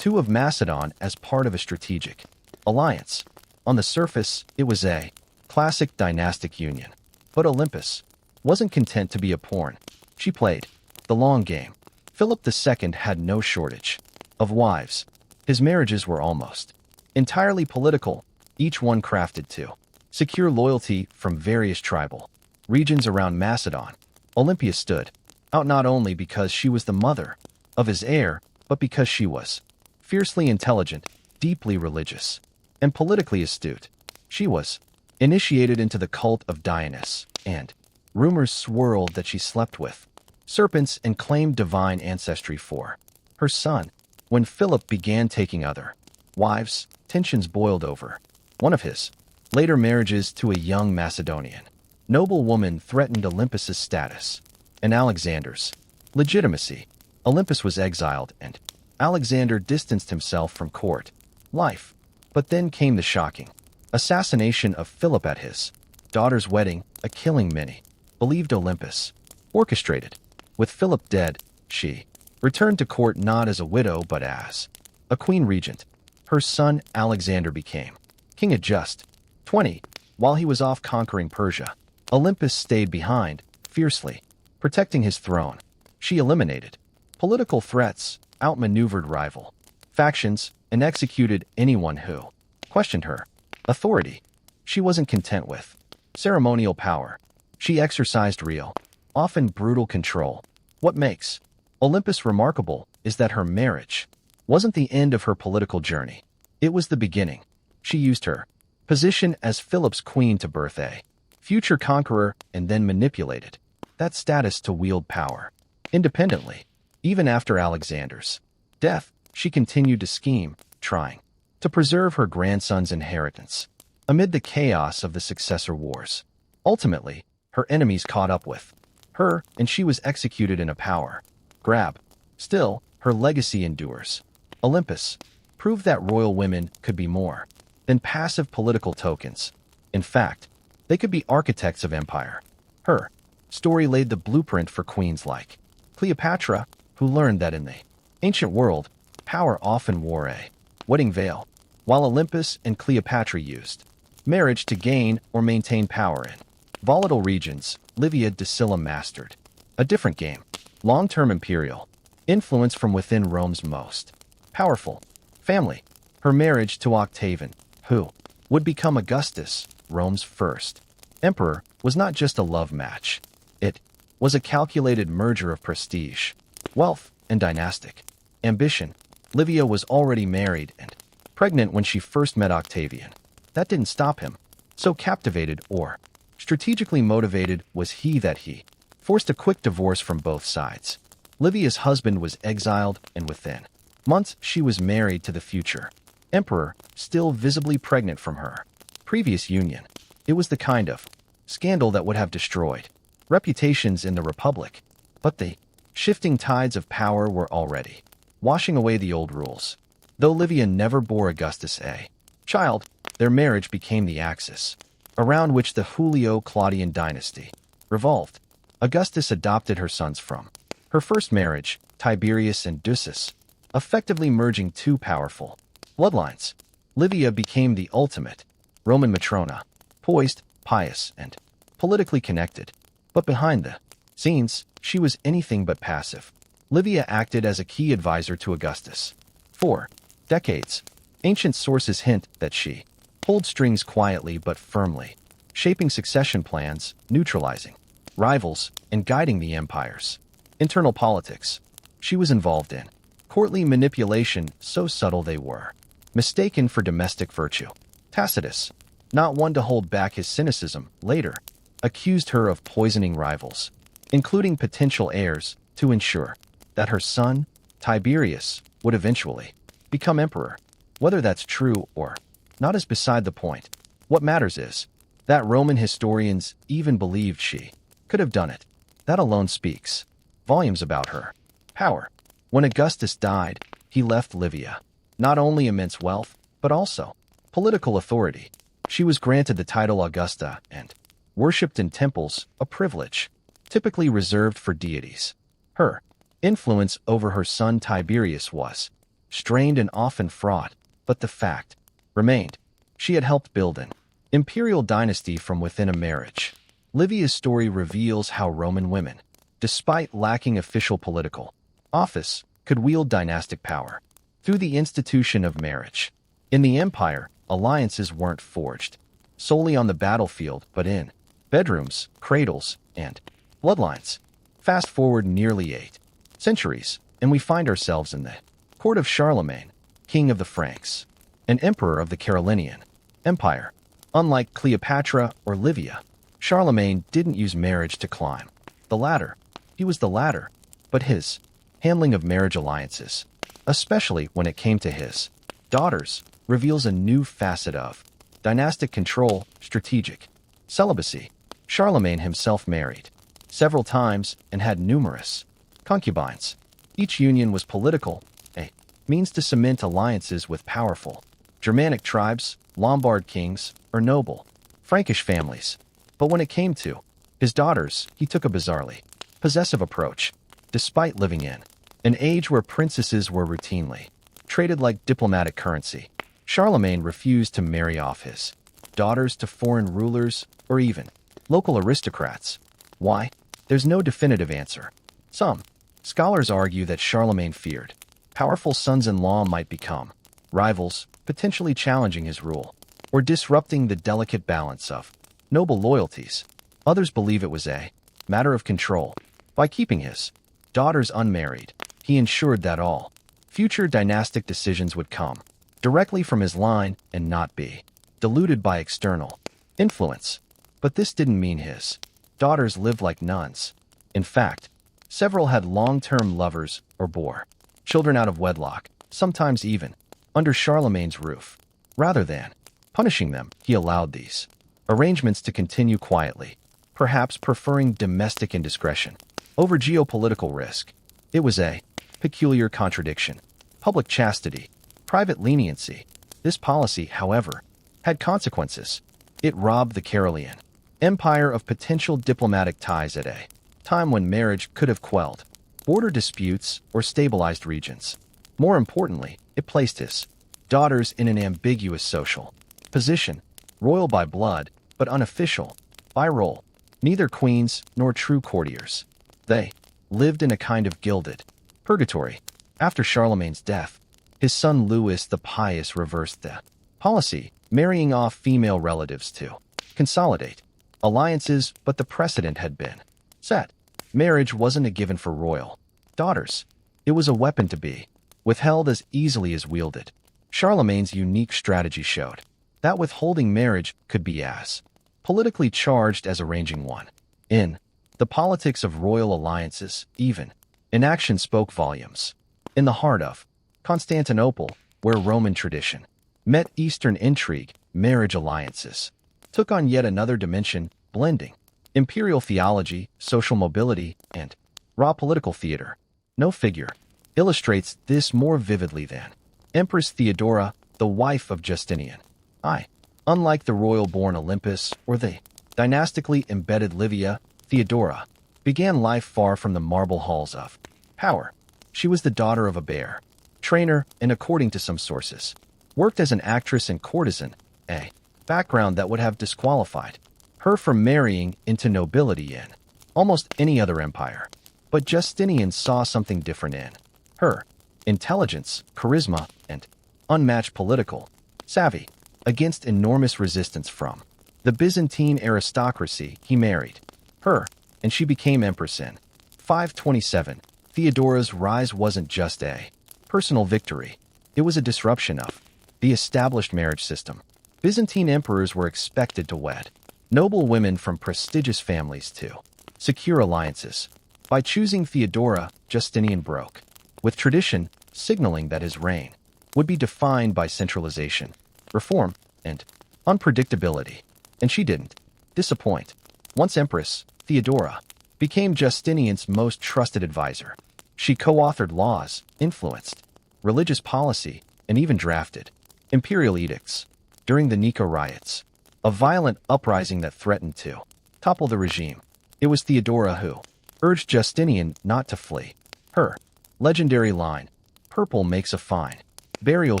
II of Macedon as part of a strategic alliance. On the surface, it was a classic dynastic union. But Olympus wasn't content to be a pawn. She played the long game. Philip II had no shortage of wives. His marriages were almost entirely political, each one crafted to secure loyalty from various tribal regions around Macedon. Olympia stood out not only because she was the mother of his heir, but because she was fiercely intelligent, deeply religious, and politically astute. She was initiated into the cult of Dionysus, and rumors swirled that she slept with serpents and claimed divine ancestry for her son. When Philip began taking other wives, tensions boiled over. One of his later marriages to a young Macedonian noblewoman threatened Olympus's status and Alexander's legitimacy. Olympus was exiled, and Alexander distanced himself from court life. But then came the shocking assassination of Philip at his daughter's wedding, a killing many believed Olympus orchestrated. With Philip dead, she returned to court not as a widow but as a queen regent. Her son Alexander became king at just 20. While he was off conquering Persia, Olympus stayed behind, fiercely protecting his throne. She eliminated political threats, outmaneuvered rival factions, and executed anyone who questioned her authority. She wasn't content with ceremonial power. She exercised real, often brutal control. What makes Olympus remarkable is that her marriage wasn't the end of her political journey. It was the beginning. She used her position as Philip's queen to birth a future conqueror and then manipulated that status to wield power independently. Even after Alexander's death, she continued to scheme, trying to preserve her grandson's inheritance amid the chaos of the successor wars. Ultimately, her enemies caught up with her, and she was executed in a power grab. Still, her legacy endures. Olympus proved that royal women could be more than passive political tokens. In fact, they could be architects of empire. Her story laid the blueprint for queens like Cleopatra, who learned that in the ancient world, power often wore a wedding veil, while Olympus and Cleopatra used marriage to gain or maintain power in volatile regions. Livia Drusilla mastered a different game. Long-term imperial influence from within Rome's most powerful family. Her marriage to Octavian, who would become Augustus, Rome's first emperor, was not just a love match. It was a calculated merger of prestige, wealth, and dynastic ambition. Livia was already married and pregnant when she first met Octavian. That didn't stop him. So captivated or strategically motivated was he that he forced a quick divorce from both sides. Livia's husband was exiled, and within months she was married to the future emperor, still visibly pregnant from her previous union. It was the kind of scandal that would have destroyed reputations in the Republic. But the shifting tides of power were already washing away the old rules. Though Livia never bore Augustus a child, their marriage became the axis around which the Julio-Claudian dynasty revolved. Augustus adopted her sons from her first marriage, Tiberius and Drusus, effectively merging two powerful bloodlines. Livia became the ultimate Roman matrona, poised, pious, and politically connected. But behind the scenes, she was anything but passive. Livia acted as a key advisor to Augustus for decades. Ancient sources hint that she pulled strings quietly but firmly, shaping succession plans, neutralizing rivals, and guiding the empire's internal politics. She was involved in courtly manipulation so subtle they were mistaken for domestic virtue. Tacitus, not one to hold back his cynicism, later accused her of poisoning rivals, including potential heirs, to ensure that her son, Tiberius, would eventually become emperor. Whether that's true or not is beside the point. What matters is that Roman historians even believed she could have done it. That alone speaks volumes about her power. When Augustus died, he left Livia not only immense wealth, but also political authority. She was granted the title Augusta and worshipped in temples, a privilege typically reserved for deities. Her influence over her son Tiberius was strained and often fraught, but the fact remained she had helped build an imperial dynasty from within a marriage. Livia's story reveals how Roman women, despite lacking official political office, could wield dynastic power through the institution of marriage. In the empire, alliances weren't forged solely on the battlefield, but in bedrooms, cradles, and bloodlines. Fast forward nearly 8 centuries, and we find ourselves in the court of Charlemagne, king of the Franks, and emperor of the Carolingian Empire. Unlike Cleopatra or Livia, Charlemagne didn't use marriage to climb the ladder. He was the ladder, but his handling of marriage alliances, especially when it came to his daughters, reveals a new facet of dynastic control, strategic celibacy. Charlemagne himself married several times and had numerous concubines. Each union was political, a means to cement alliances with powerful Germanic tribes, Lombard kings, or noble, Frankish families. But when it came to his daughters, he took a bizarrely possessive approach, despite living in an age where princesses were routinely traded like diplomatic currency. Charlemagne refused to marry off his daughters to foreign rulers or even local aristocrats. Why? There's no definitive answer. Some scholars argue that Charlemagne feared powerful sons-in-law might become rivals, potentially challenging his rule or disrupting the delicate balance of noble loyalties. Others believe it was a matter of control. By keeping his daughters unmarried, he ensured that all future dynastic decisions would come directly from his line and not be diluted by external influence. But this didn't mean his daughters lived like nuns. In fact, several had long-term lovers or bore children out of wedlock, sometimes even under Charlemagne's roof. Rather than punishing them, he allowed these arrangements to continue quietly, perhaps preferring domestic indiscretion over geopolitical risk. It was a peculiar contradiction. Public chastity, private leniency. This policy, however, had consequences. It robbed the Carolean Empire of potential diplomatic ties at a time when marriage could have quelled border disputes or stabilized regions. More importantly, it placed his daughters in an ambiguous social position, royal by blood, but unofficial by role. Neither queens nor true courtiers. They lived in a kind of gilded purgatory. After Charlemagne's death, his son Louis the Pious reversed the policy, marrying off female relatives to consolidate alliances, but the precedent had been set. Marriage wasn't a given for royal daughters. It was a weapon to be withheld as easily as wielded. Charlemagne's unique strategy showed that withholding marriage could be as politically charged as arranging one. In the politics of royal alliances, even inaction spoke volumes. In the heart of Constantinople, where Roman tradition met Eastern intrigue, marriage alliances took on yet another dimension, blending imperial theology, social mobility, and raw political theater. No figure illustrates this more vividly than Empress Theodora, the wife of Justinian I. Unlike the royal-born Olympus or the dynastically embedded Livia, Theodora began life far from the marble halls of power. She was the daughter of a bear trainer and, according to some sources, worked as an actress and courtesan, a background that would have disqualified her from marrying into nobility in almost any other empire. But Justinian saw something different in her: intelligence, charisma, and unmatched political savvy. Against enormous resistance from the Byzantine aristocracy, he married her, and she became empress in 527. Theodora's rise wasn't just a personal victory. It was a disruption of the established marriage system. Byzantine emperors were expected to wed noble women from prestigious families to secure alliances. By choosing Theodora, Justinian broke with tradition, signaling that his reign would be defined by centralization, reform, and unpredictability. And she didn't disappoint. Once empress, Theodora became Justinian's most trusted advisor. She co-authored laws, influenced religious policy, and even drafted imperial edicts. During the Nika riots, a violent uprising that threatened to topple the regime, it was Theodora who urged Justinian not to flee. Her legendary line, "Purple makes a fine burial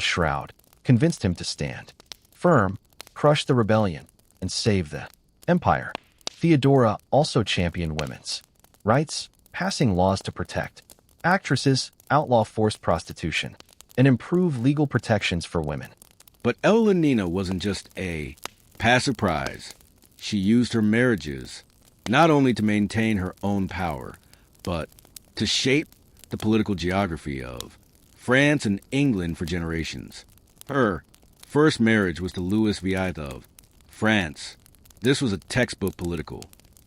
shroud," convinced him to stand firm, crush the rebellion, and save the empire. Theodora also championed women's rights, passing laws to protect actresses, outlaw forced prostitution, and improve legal protections for women. But Evelina wasn't just a passive prize. She used her marriages not only to maintain her own power, but to shape the political geography of France and England for generations. Her first marriage was to Louis VI of France. This was a textbook political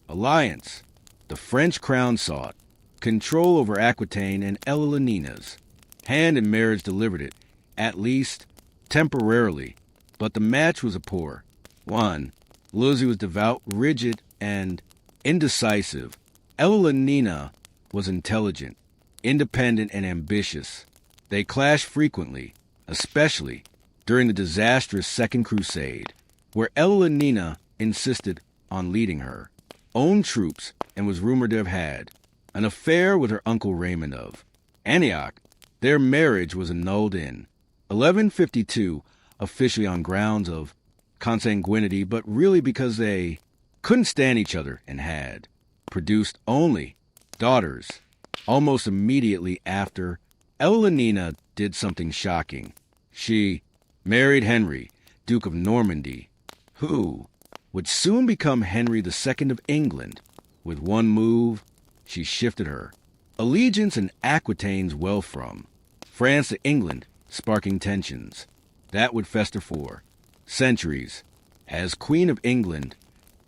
alliance. The French crown sought control over Aquitaine and Evelina's hand in marriage delivered it, at least temporarily, but the match was a poor one. Louis was devout, rigid, and indecisive. Evelina was intelligent, independent, and ambitious. They clashed frequently, especially during the disastrous Second Crusade, where Ella Nina insisted on leading her own troops and was rumored to have had an affair with her uncle Raymond of Antioch. Their marriage was annulled in 1152, officially on grounds of consanguinity, but really because they couldn't stand each other and had produced only daughters. Almost immediately after, Ella Nina did something shocking. She married Henry, Duke of Normandy, who would soon become Henry II of England. With one move, she shifted her allegiance and Aquitaine's wealth from France to England, sparking tensions that would fester for centuries. As Queen of England,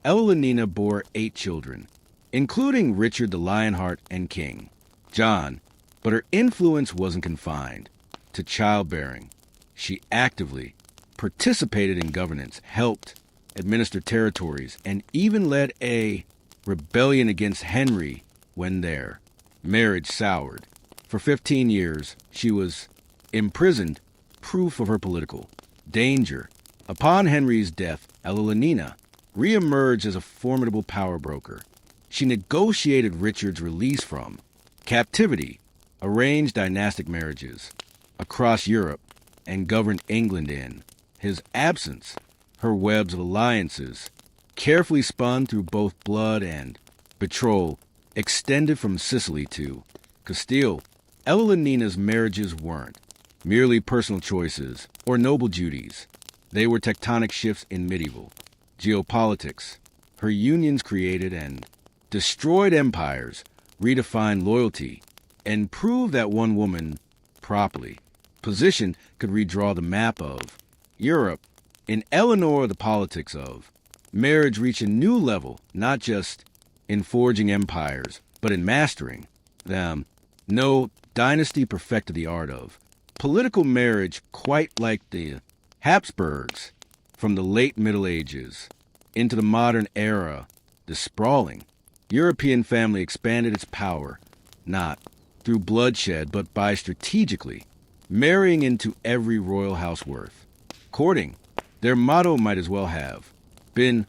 Ella Nina bore 8 children, including Richard the Lionheart and King John, but her influence wasn't confined to childbearing. She actively participated in governance, helped administer territories, and even led a rebellion against Henry when their marriage soured. For 15 years, she was imprisoned, proof of her political danger. Upon Henry's death, Ella Nina reemerged as a formidable power broker. She negotiated Richard's release from captivity, arranged dynastic marriages across Europe, and governed England in his absence. Her webs of alliances, carefully spun through both blood and betrothal, extended from Sicily to Castile. Ella Nina's marriages weren't merely personal choices or noble duties. They were tectonic shifts in medieval geopolitics. Her unions created and destroyed empires, redefined loyalty, and proved that one woman, properly positioned, could redraw the map of Europe. In Eleanor, the politics of marriage reached a new level, not just in forging empires, but in mastering them. No dynasty perfected the art of political marriage quite like the Habsburgs. From the late Middle Ages into the modern era, the sprawling European family expanded its power, not through bloodshed, but by strategically marrying into every royal house worth courting. Their motto might as well have been,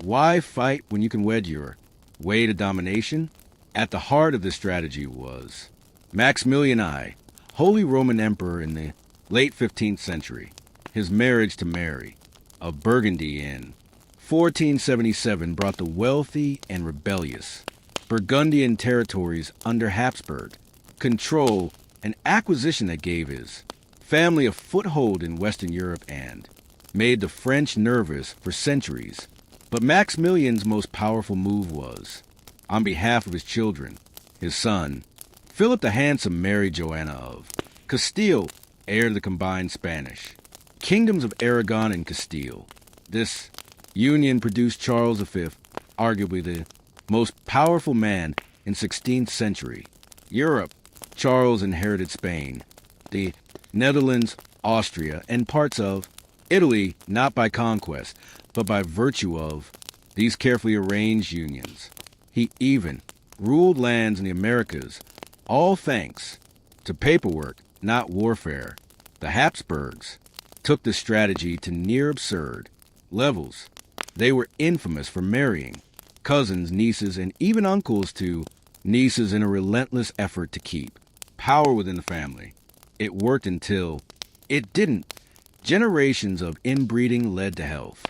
"Why fight when you can wed your way to domination?" At the heart of this strategy was Maximilian I, Holy Roman Emperor in the late 15th century. His marriage to Mary of Burgundy in 1477 brought the wealthy and rebellious Burgundian territories under Habsburg control, an acquisition that gave his family a foothold in Western Europe and made the French nervous for centuries. But Maximilian's most powerful move was, on behalf of his children, his son, Philip the Handsome married Joanna of Castile, heir to the combined Spanish kingdoms of Aragon and Castile. This union produced Charles V, arguably the most powerful man in 16th century Europe. Charles inherited Spain, the Netherlands, Austria, and parts of Italy, not by conquest, but by virtue of these carefully arranged unions. He even ruled lands in the Americas, all thanks to paperwork, not warfare. The Habsburgs took this strategy to near absurd levels. They were infamous for marrying cousins, nieces, and even uncles to nieces in a relentless effort to keep power within the family. It worked until it didn't. Generations of inbreeding led to health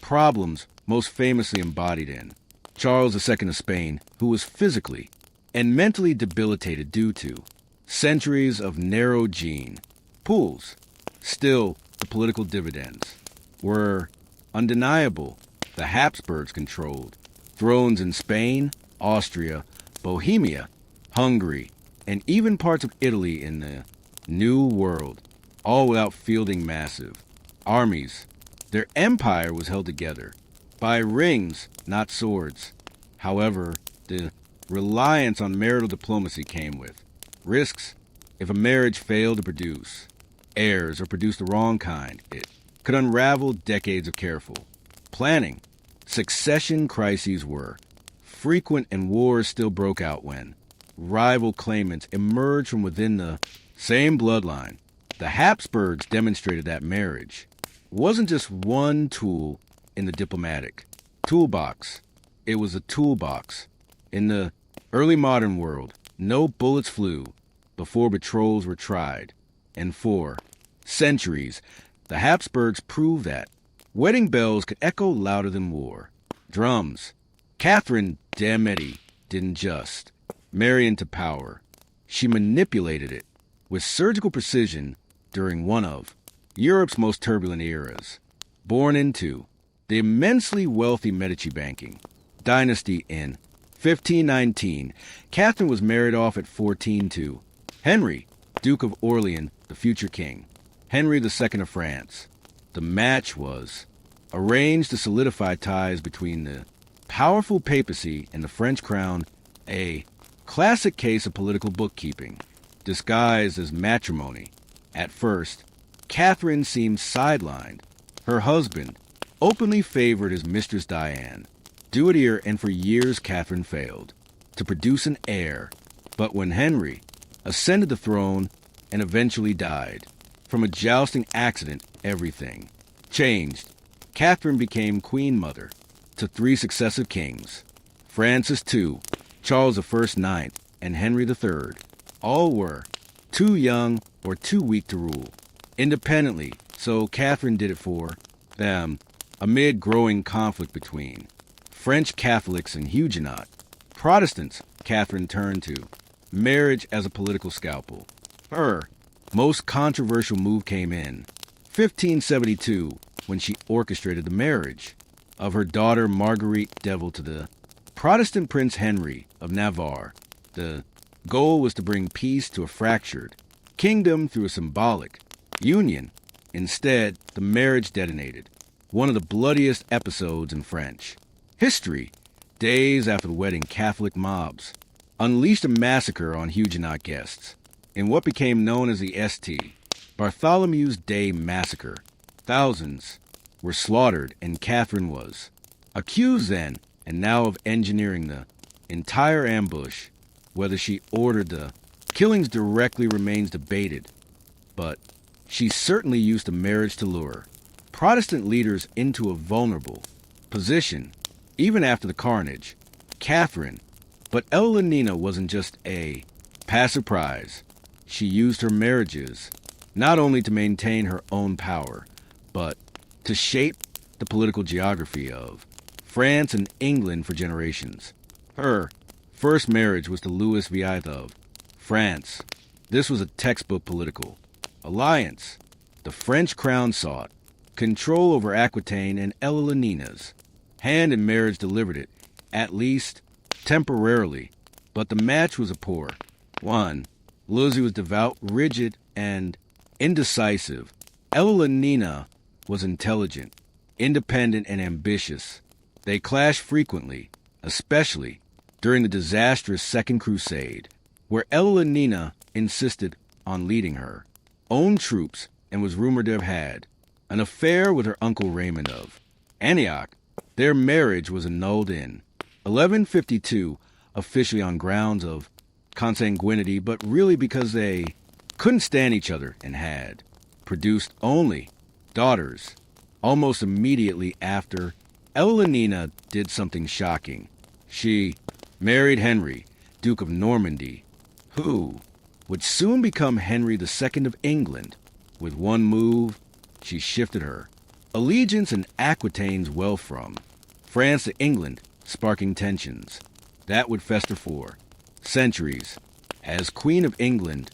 problems, most famously embodied in Charles II of Spain, who was physically and mentally debilitated due to centuries of narrow gene pools. Still, the political dividends were undeniable. The Habsburgs controlled thrones in Spain, Austria, Bohemia, Hungary, and even parts of Italy in the New World, all without fielding massive armies. Their empire was held together by rings, not swords. However, the reliance on marital diplomacy came with risks. If a marriage failed to produce heirs or produced the wrong kind, it could unravel decades of careful planning. Succession crises were frequent, and wars still broke out when rival claimants emerged from within the same bloodline. The Habsburgs demonstrated that marriage wasn't just one tool in the diplomatic toolbox. It was a toolbox. In the early modern world, no bullets flew before betrothals were tried. And for centuries, the Habsburgs proved that wedding bells could echo louder than war. Drums. Catherine de' Medici didn't just marry into power. She manipulated it with surgical precision during one of Europe's most turbulent eras. Born into the immensely wealthy Medici banking dynasty in 1519, Catherine was married off at 14 to Henry, Duke of Orleans, the future king, Henry II of France. The match was arranged to solidify ties between the powerful papacy and the French crown, a classic case of political bookkeeping, disguised as matrimony. At first, Catherine seemed sidelined. Her husband openly favored his mistress Diane. Duetier, and for years Catherine failed to produce an heir. But when Henry ascended the throne and eventually died from a jousting accident, everything changed. Catherine became queen mother to 3 successive kings, Francis II, Charles I IX, and Henry III. All were too young or too weak to rule independently, so Catherine did it for them amid growing conflict between French Catholics and Huguenot Protestants. Catherine turned to marriage as a political scalpel. Her most controversial move came in 1572 when she orchestrated the marriage of her daughter Marguerite Devil to the Protestant Prince Henry of Navarre. The goal was to bring peace to a fractured kingdom through a symbolic union. Instead, the marriage detonated one of the bloodiest episodes in French history. Days after the wedding, Catholic mobs unleashed a massacre on Huguenot guests in what became known as the St. Bartholomew's Day Massacre. Thousands were slaughtered, and Catherine was accused then and now of engineering the entire ambush. Whether she ordered the killings directly remains debated, but she certainly used the marriage to lure Protestant leaders into a vulnerable position. Even after the carnage, Catherine, but Evelina wasn't just a passive prize. She used her marriages not only to maintain her own power, but to shape the political geography of France and England for generations. Her first marriage was to Louis VI of France. This was a textbook political alliance. The French crown sought control over Aquitaine, and Evelina's hand in marriage delivered it, at least temporarily. But the match was a poor one. Louis was devout, rigid, and indecisive. Evelina was intelligent, independent, and ambitious. They clashed frequently, especially during the disastrous Second Crusade, where Evelina insisted on leading her own troops and was rumored to have had an affair with her uncle Raymond of Antioch. Their marriage was annulled in 1152, officially on grounds of consanguinity, but really because they couldn't stand each other and had produced only daughters. Almost immediately after, Evelina did something shocking. She married Henry, Duke of Normandy, who would soon become Henry II of England. With one move, she shifted her allegiance and Aquitaine's wealth from France to England, sparking tensions that would fester for centuries. As Queen of England,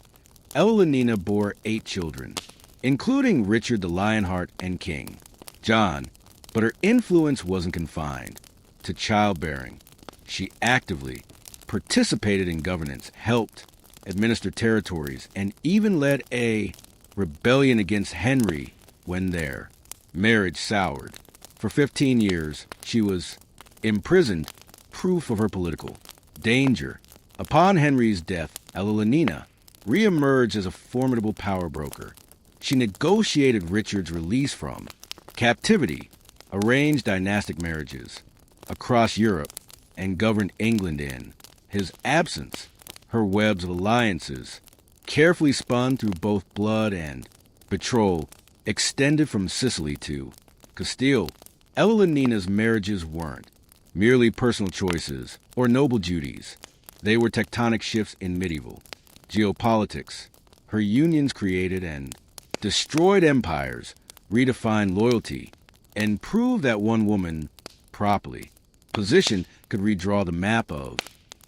Evelina bore 8 children, including Richard the Lionheart and King John, but her influence wasn't confined to childbearing. She actively participated in governance, helped administer territories, and even led a rebellion against Henry when their marriage soured. For 15 years, she was imprisoned, proof of her political danger. Upon Henry's death, Evelina re-emerged as a formidable power broker. She negotiated Richard's release from captivity, arranged dynastic marriages across Europe, and governed England in his absence. Her webs of alliances, carefully spun through both blood and betrothal extended from Sicily to Castile. Ella and Nina's marriages weren't merely personal choices or noble duties. They were tectonic shifts in medieval geopolitics. Her unions created and destroyed empires, redefined loyalty, and proved that one woman, properly positioned, could redraw the map of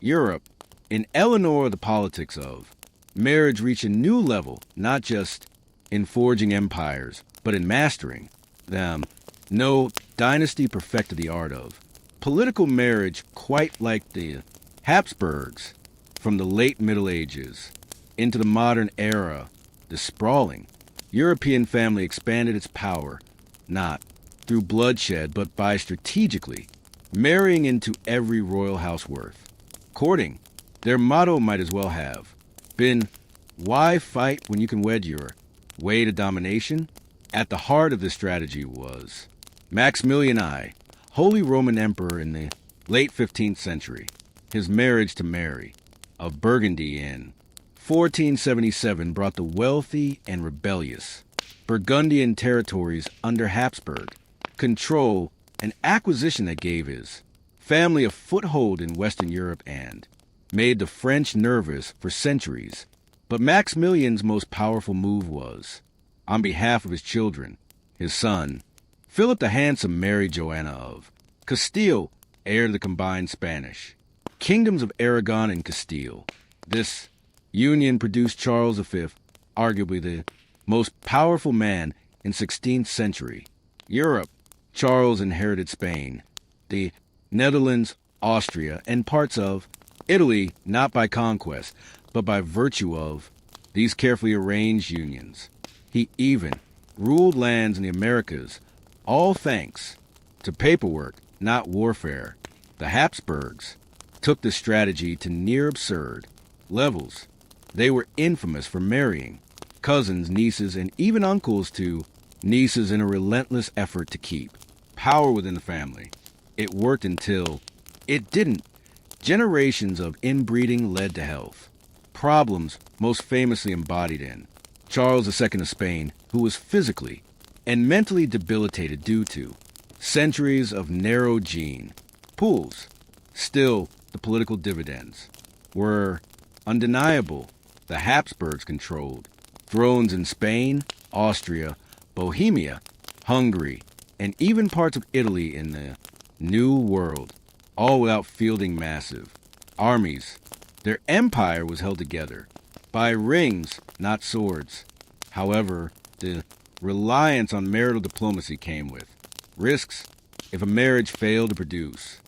Europe. In Eleanor, the politics of marriage reached a new level, not just in forging empires, but in mastering them. No dynasty perfected the art of political marriage quite like the Habsburgs. From the late Middle Ages into the modern era, the sprawling European family expanded its power, not through bloodshed, but by strategically marrying into every royal house worth courting. Their motto might as well have been, "Why fight when you can wed your way to domination?" At the heart of this strategy was Maximilian I, Holy Roman Emperor in the late 15th century. His marriage to Mary of Burgundy in 1477 brought the wealthy and rebellious Burgundian territories under Habsburg control, an acquisition that gave his family a foothold in Western Europe and made the French nervous for centuries. But Maximilian's most powerful move was, on behalf of his children, his son, Philip the Handsome married Joanna of Castile, heir to the combined Spanish kingdoms of Aragon and Castile. This union produced Charles V, arguably the most powerful man in 16th century Europe. Charles inherited Spain, the Netherlands, Austria, and parts of Italy, not by conquest, but by virtue of these carefully arranged unions. He even ruled lands in the Americas, all thanks to paperwork, not warfare. The Habsburgs took this strategy to near absurd levels. They were infamous for marrying cousins, nieces, and even uncles to nieces in a relentless effort to keep power within the family. It worked until it didn't. Generations of inbreeding led to health problems, most famously embodied in Charles II of Spain, who was physically and mentally debilitated due to centuries of narrow gene pools. Still, the political dividends were undeniable. The Habsburgs controlled thrones in Spain, Austria, Bohemia, Hungary, and even parts of Italy in the New World, all without fielding massive armies. Their empire was held together by rings, not swords. However, the reliance on marital diplomacy came with risks. If a marriage failed to produce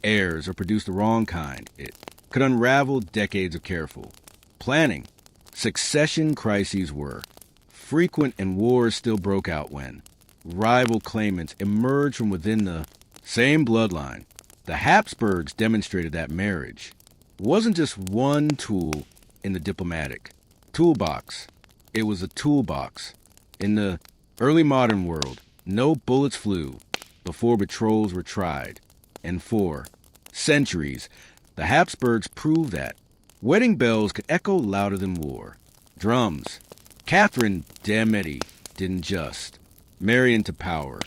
heirs or produced the wrong kind, it could unravel decades of careful planning. Succession crises were frequent, and wars still broke out when rival claimants emerged from within the same bloodline. The Habsburgs demonstrated that marriage wasn't just one tool in the diplomatic toolbox. It was a toolbox. In the early modern world, no bullets flew before betrothals were tried. And for centuries, the Habsburgs proved that wedding bells could echo louder than war drums. Catherine de' Medici didn't just marry into power.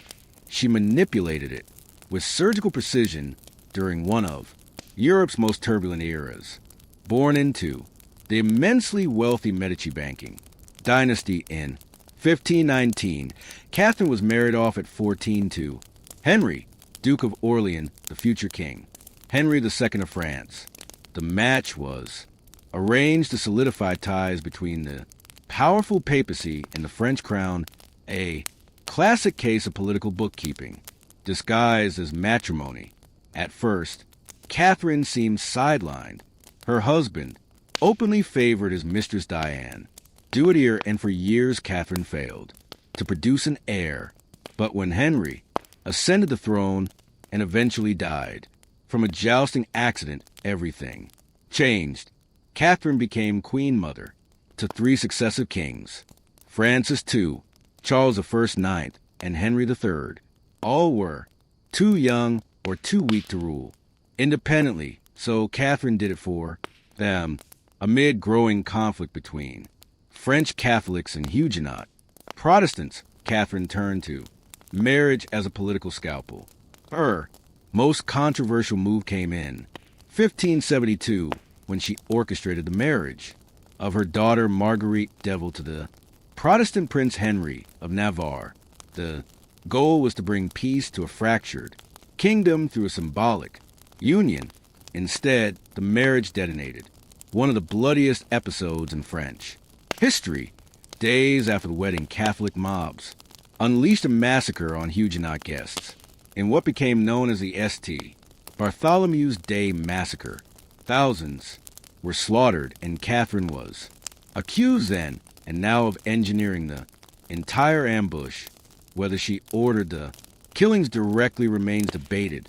She manipulated it with surgical precision during one of Europe's most turbulent eras. Born into the immensely wealthy Medici banking dynasty in 1519, Catherine was married off at 14 to Henry, Duke of Orleans, the future king, Henry II of France. The match was arranged to solidify ties between the powerful papacy and the French crown, a classic case of political bookkeeping disguised as matrimony. At first, Catherine seemed sidelined. Her husband openly favored his mistress Diane. Duetier, and for years Catherine failed to produce an heir. But when Henry ascended the throne and eventually died from a jousting accident, everything changed. Catherine became queen mother to 3 successive kings, Francis II, Charles I IX, and Henry III. All were too young or too weak to rule independently, so Catherine did it for them amid growing conflict between French Catholics and Huguenot Protestants, Catherine turned to marriage as a political scalpel. Her most controversial move came in 1572 when she orchestrated the marriage of her daughter Marguerite Devil to the Protestant Prince Henry of Navarre. The goal was to bring peace to a fractured kingdom through a symbolic union. Instead, the marriage detonated, one of the bloodiest episodes in French history. Days after the wedding, Catholic mobs unleashed a massacre on Huguenot guests in what became known as the St. Bartholomew's Day Massacre. Thousands were slaughtered, and Catherine was accused then and now of engineering the entire ambush. Whether she ordered the killings directly remains debated,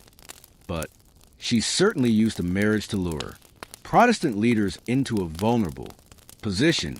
but she certainly used the marriage to lure Protestant leaders into a vulnerable position.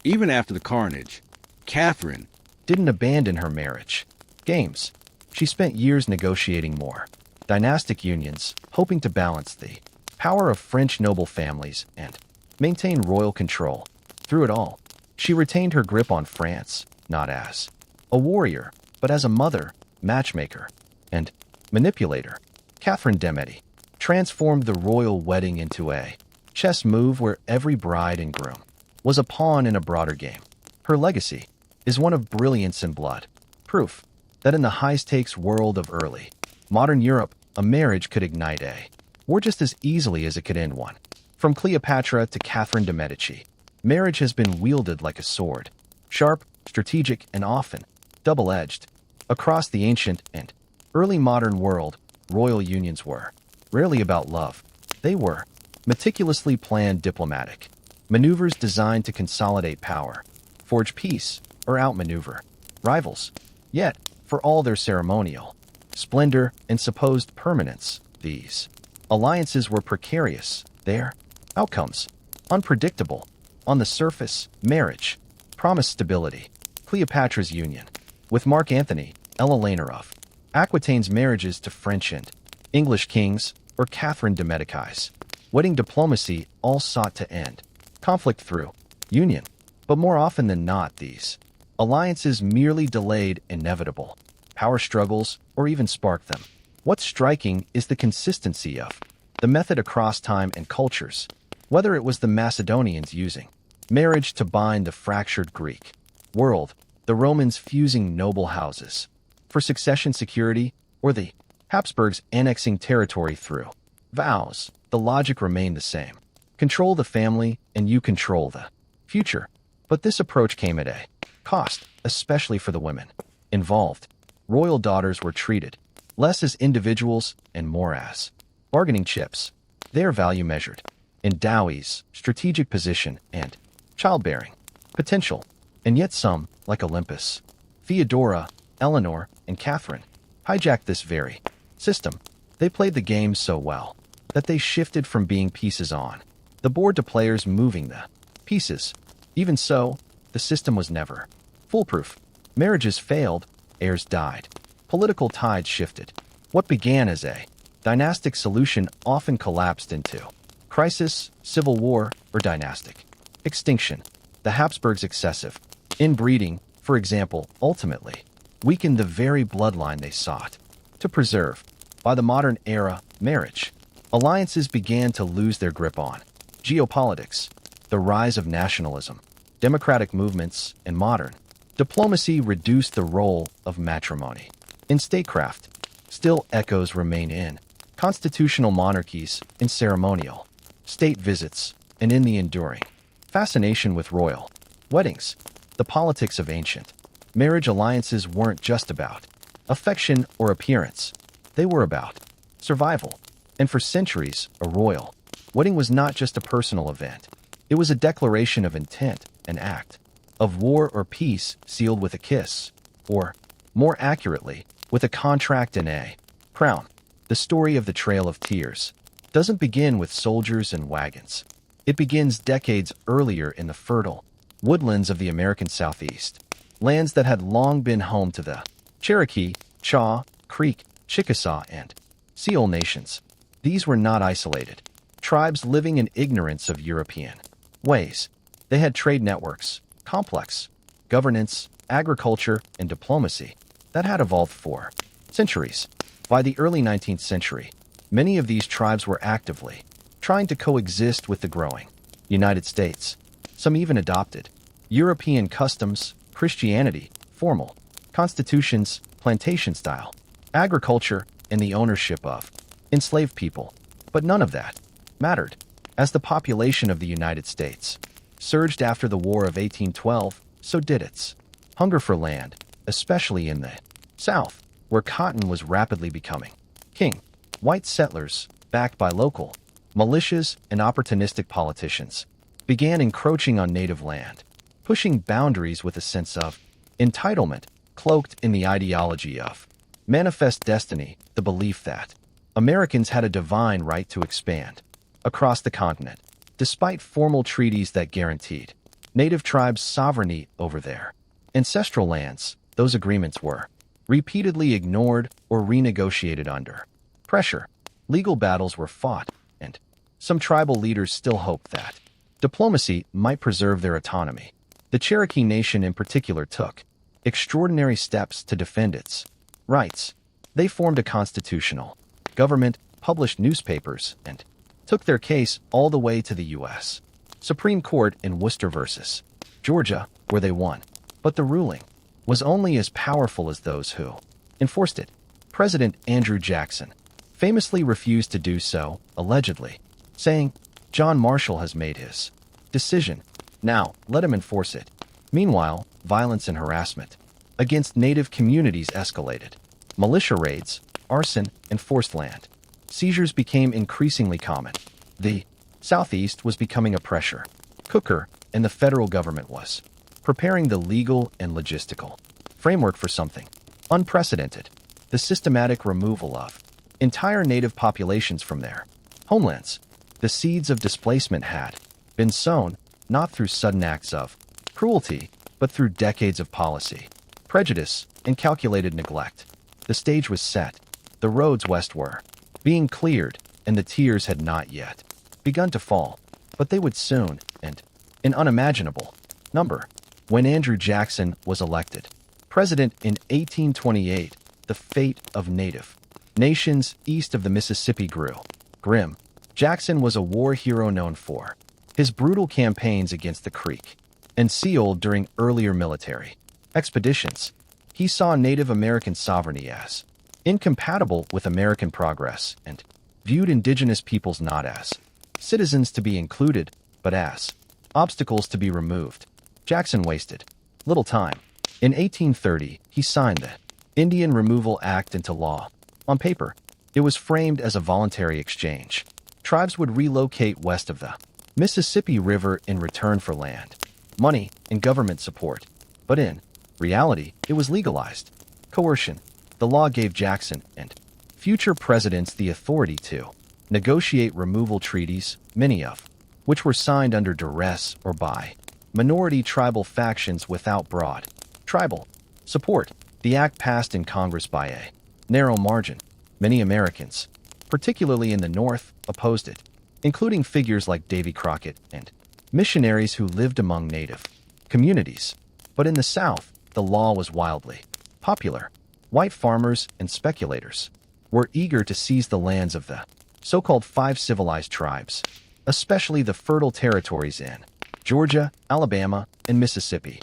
Even after the carnage, Catherine didn't abandon her marriage. Games. She spent years negotiating more dynastic unions, hoping to balance the power of French noble families and maintain royal control. Through it all, she retained her grip on France, not as a warrior, but as a mother, matchmaker, and manipulator. Catherine de' Medici transformed the royal wedding into a chess move where every bride and groom was a pawn in a broader game. Her legacy is one of brilliance and blood, proof that in the high-stakes world of early modern Europe, a marriage could ignite a war just as easily as it could end one. From Cleopatra to Catherine de' Medici, marriage has been wielded like a sword, sharp, strategic, and often double-edged. Across the ancient and early modern world, royal unions were rarely about love. They were meticulously planned diplomatic maneuvers designed to consolidate power, forge peace, or outmaneuver rivals. Yet, for all their ceremonial splendor and supposed permanence, these alliances were precarious, their outcomes unpredictable. On the surface, marriage promised stability. Cleopatra's union with Mark Antony, Eleanor of Aquitaine's marriages to French and English kings, or Catherine de' Medici's wedding diplomacy all sought to end conflict through union. But more often than not, these alliances merely delayed inevitable power struggles or even sparked them. What's striking is the consistency of the method across time and cultures, whether it was the Macedonians using marriage to bind the fractured Greek world, the Romans fusing noble houses for succession security, or the Habsburgs annexing territory through vows. The logic remained the same. Control the family and you control the future. But this approach came at a cost, especially for the women involved. Royal daughters were treated less as individuals and more as bargaining chips, their value measured in dowries, strategic position, and childbearing potential. And yet some, like Olympus, Theodora, Eleanor, and Catherine, hijacked this very system. They played the game so well that they shifted from being pieces on the board to players moving the pieces. Even so, the system was never foolproof. Marriages failed, heirs died, political tides shifted. What began as a dynastic solution often collapsed into crisis, civil war, or dynastic extinction. The Habsburgs' excessive inbreeding, for example, ultimately weakened the very bloodline they sought to preserve. By the modern era, marriage alliances began to lose their grip on geopolitics. The rise of nationalism, democratic movements, and modern diplomacy reduced the role of matrimony in statecraft. Still, echoes remain in constitutional monarchies, in ceremonial state visits, and in the enduring fascination with royal weddings. The politics of ancient marriage alliances weren't just about affection or appearance. They were about survival. And for centuries, a royal wedding was not just a personal event. It was a declaration of intent, an act of war or peace sealed with a kiss, or, more accurately, with a contract and a crown. The story of the Trail of Tears doesn't begin with soldiers and wagons. It begins decades earlier in the fertile woodlands of the American Southeast, lands that had long been home to the Cherokee, Chaw, Creek, Chickasaw, and Sioux nations. These were not isolated tribes living in ignorance of European ways. They had trade networks, complex governance, agriculture, and diplomacy that had evolved for centuries. By the early 19th century, many of these tribes were actively trying to coexist with the growing United States. Some even adopted European customs, Christianity, formal constitutions, plantation style, agriculture, and the ownership of enslaved people. But none of that mattered, as the population of the United States surged after the War of 1812, so did its hunger for land, especially in the South, where cotton was rapidly becoming king. White settlers, backed by local militias and opportunistic politicians, began encroaching on native land, pushing boundaries with a sense of entitlement cloaked in the ideology of manifest destiny, the belief that Americans had a divine right to expand across the continent, despite formal treaties that guaranteed native tribes sovereignty over their ancestral lands. Those agreements were repeatedly ignored or renegotiated under pressure. Legal battles were fought, and some tribal leaders still hoped that diplomacy might preserve their autonomy. The Cherokee Nation in particular took extraordinary steps to defend its rights. They formed a constitutional government, published newspapers, and took their case all the way to the U.S. Supreme Court in Worcester versus Georgia, where they won. But the ruling was only as powerful as those who enforced it. President Andrew Jackson famously refused to do so, allegedly, saying, "John Marshall has made his decision. Now, let him enforce it." Meanwhile, violence and harassment against native communities escalated. Militia raids, arson, and forced land seizures became increasingly common. The Southeast was becoming a pressure cooker, and the federal government was preparing the legal and logistical framework for something unprecedented: the systematic removal of entire native populations from their homelands. The seeds of displacement had been sown not through sudden acts of cruelty, but through decades of policy, prejudice, and calculated neglect. The stage was set. The roads west were being cleared, and the tears had not yet begun to fall, but they would soon, and in unimaginable number. When Andrew Jackson was elected president in 1828, the fate of native nations east of the Mississippi grew grim. Jackson was a war hero known for his brutal campaigns against the Creek and Seoul during earlier military expeditions. He saw Native American sovereignty as incompatible with American progress and viewed indigenous peoples not as citizens to be included, but as obstacles to be removed. Jackson wasted little time. In 1830, he signed the Indian Removal Act into law. On paper, it was framed as a voluntary exchange. Tribes would relocate west of the Mississippi River in return for land, money, and government support. But in reality, it was legalized coercion. The law gave Jackson and future presidents the authority to negotiate removal treaties, many of which were signed under duress or by minority tribal factions without broad tribal support. The act passed in Congress by a narrow margin. Many Americans, particularly in the North, opposed it, including figures like Davy Crockett and missionaries who lived among native communities. But in the South, the law was wildly popular. White farmers and speculators were eager to seize the lands of the so-called five civilized tribes, especially the fertile territories in Georgia, Alabama, and Mississippi.